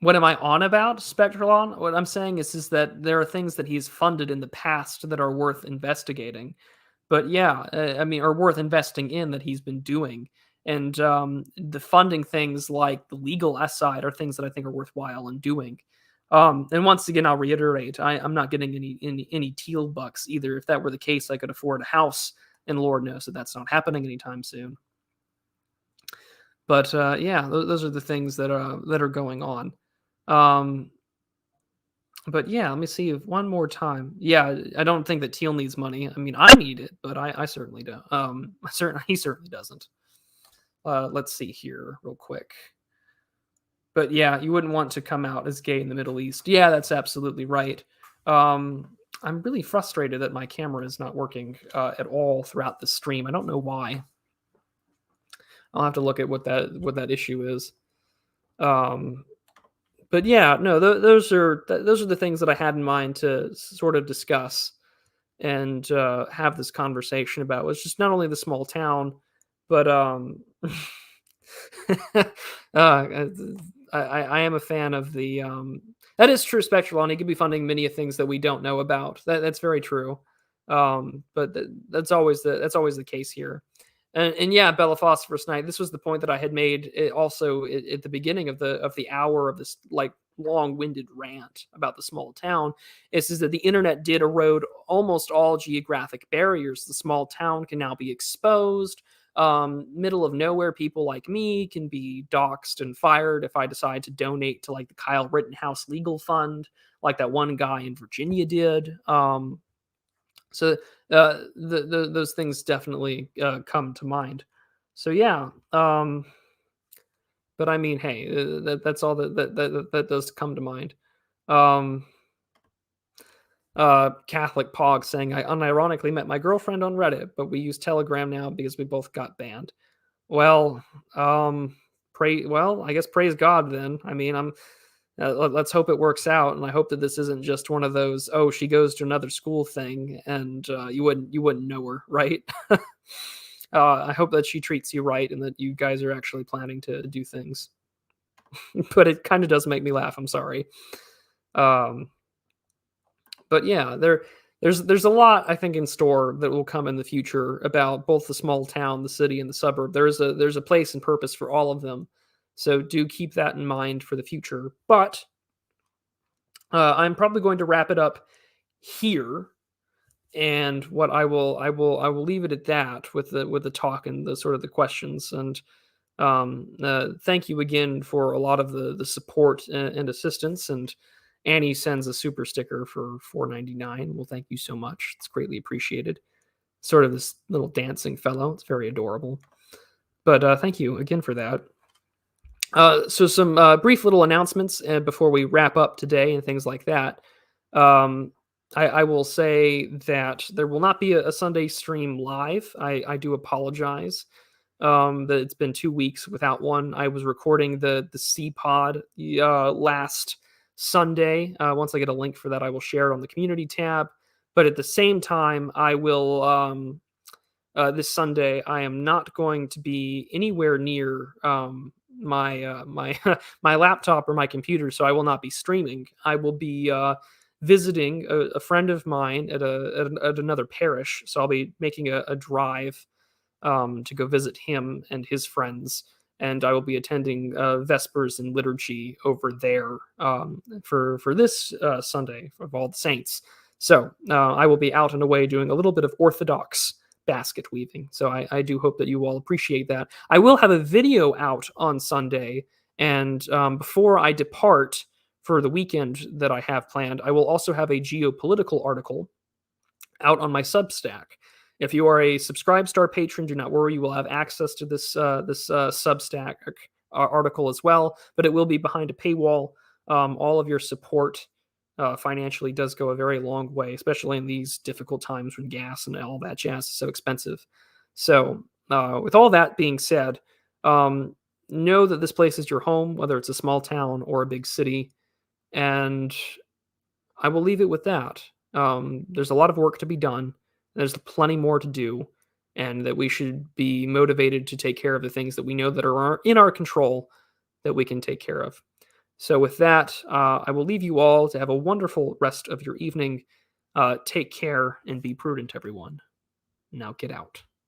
what am I on about, Spectralon? What I'm saying is that there are things that he's funded in the past that are worth investigating. But yeah, I mean, are worth investing in that he's been doing. And the funding things like the legal side are things that I think are worthwhile in doing. And once again, I'll reiterate, I'm not getting any Teal bucks either. If that were the case, I could afford a house, and Lord knows that that's not happening anytime soon. But yeah, those are the things that are going on. But yeah, let me see one more time. Yeah, I don't think that Teal needs money. I mean, I need it, but I certainly don't. He certainly doesn't. Let's see here real quick. But yeah, you wouldn't want to come out as gay in the Middle East. Yeah, that's absolutely right. I'm really frustrated that my camera is not working at all throughout the stream. I don't know why. I'll have to look at what that issue is. But yeah, no, those are the things that I had in mind to sort of discuss and have this conversation about. Was just not only the small town, but I am a fan of the. That is true, Spectral, and he could be funding many of things that we don't know about. That's very true. But that's always the case here. And yeah, Bella Phosphorus Night. This was the point that I had made also at the beginning of the hour of this like long-winded rant about the small town. Is that the internet did erode almost all geographic barriers. The small town can now be exposed. Middle of nowhere people like me can be doxxed and fired if I decide to donate to like the Kyle Rittenhouse legal fund, like that one guy in Virginia did. So those things definitely come to mind. So yeah, but I mean, hey, that's all that does come to mind. Catholic Pog saying, I unironically met my girlfriend on Reddit, but we use Telegram now because we both got banned. Well, I guess praise God then. I mean, let's hope it works out, and I hope that this isn't just one of those she goes to another school thing, and you wouldn't know her, right? I hope that she treats you right, and that you guys are actually planning to do things. But it kind of does make me laugh. I'm sorry. But yeah, there's a lot I think in store that will come in the future about both the small town, the city, and the suburb. There's a place and purpose for all of them. So do keep that in mind for the future. But I'm probably going to wrap it up here, and what I will leave it at that with the talk and the sort of the questions. And thank you again for a lot of the support and assistance. And Annie sends a super sticker for $4.99. Well, thank you so much. It's greatly appreciated. Sort of this little dancing fellow. It's very adorable. But thank you again for that. So some brief little announcements before we wrap up today and things like that. I will say that there will not be a Sunday stream live. I do apologize that it's been 2 weeks without one. I was recording the C-Pod last Sunday. Once I get a link for that, I will share it on the community tab. But at the same time, I will this Sunday. I am not going to be anywhere near my my laptop or my computer, so I will not be streaming. I will be visiting a friend of mine at another parish, so I'll be making a drive to go visit him and his friends. And I will be attending Vespers and liturgy over there for this Sunday of All the Saints. So I will be out and away doing a little bit of Orthodox basket weaving. So I do hope that you all appreciate that. I will have a video out on Sunday, and before I depart for the weekend that I have planned, I will also have a geopolitical article out on my Substack. If you are a Subscribe Star patron, do not worry, you will have access to this Substack article as well, but it will be behind a paywall. All of your support financially does go a very long way, especially in these difficult times when gas and all that jazz is so expensive. So, with all that being said, know that this place is your home, whether it's a small town or a big city, and I will leave it with that. There's a lot of work to be done. There's plenty more to do, and that we should be motivated to take care of the things that we know that are in our control that we can take care of. So, with that, I will leave you all to have a wonderful rest of your evening. Take care and be prudent, everyone. Now, get out.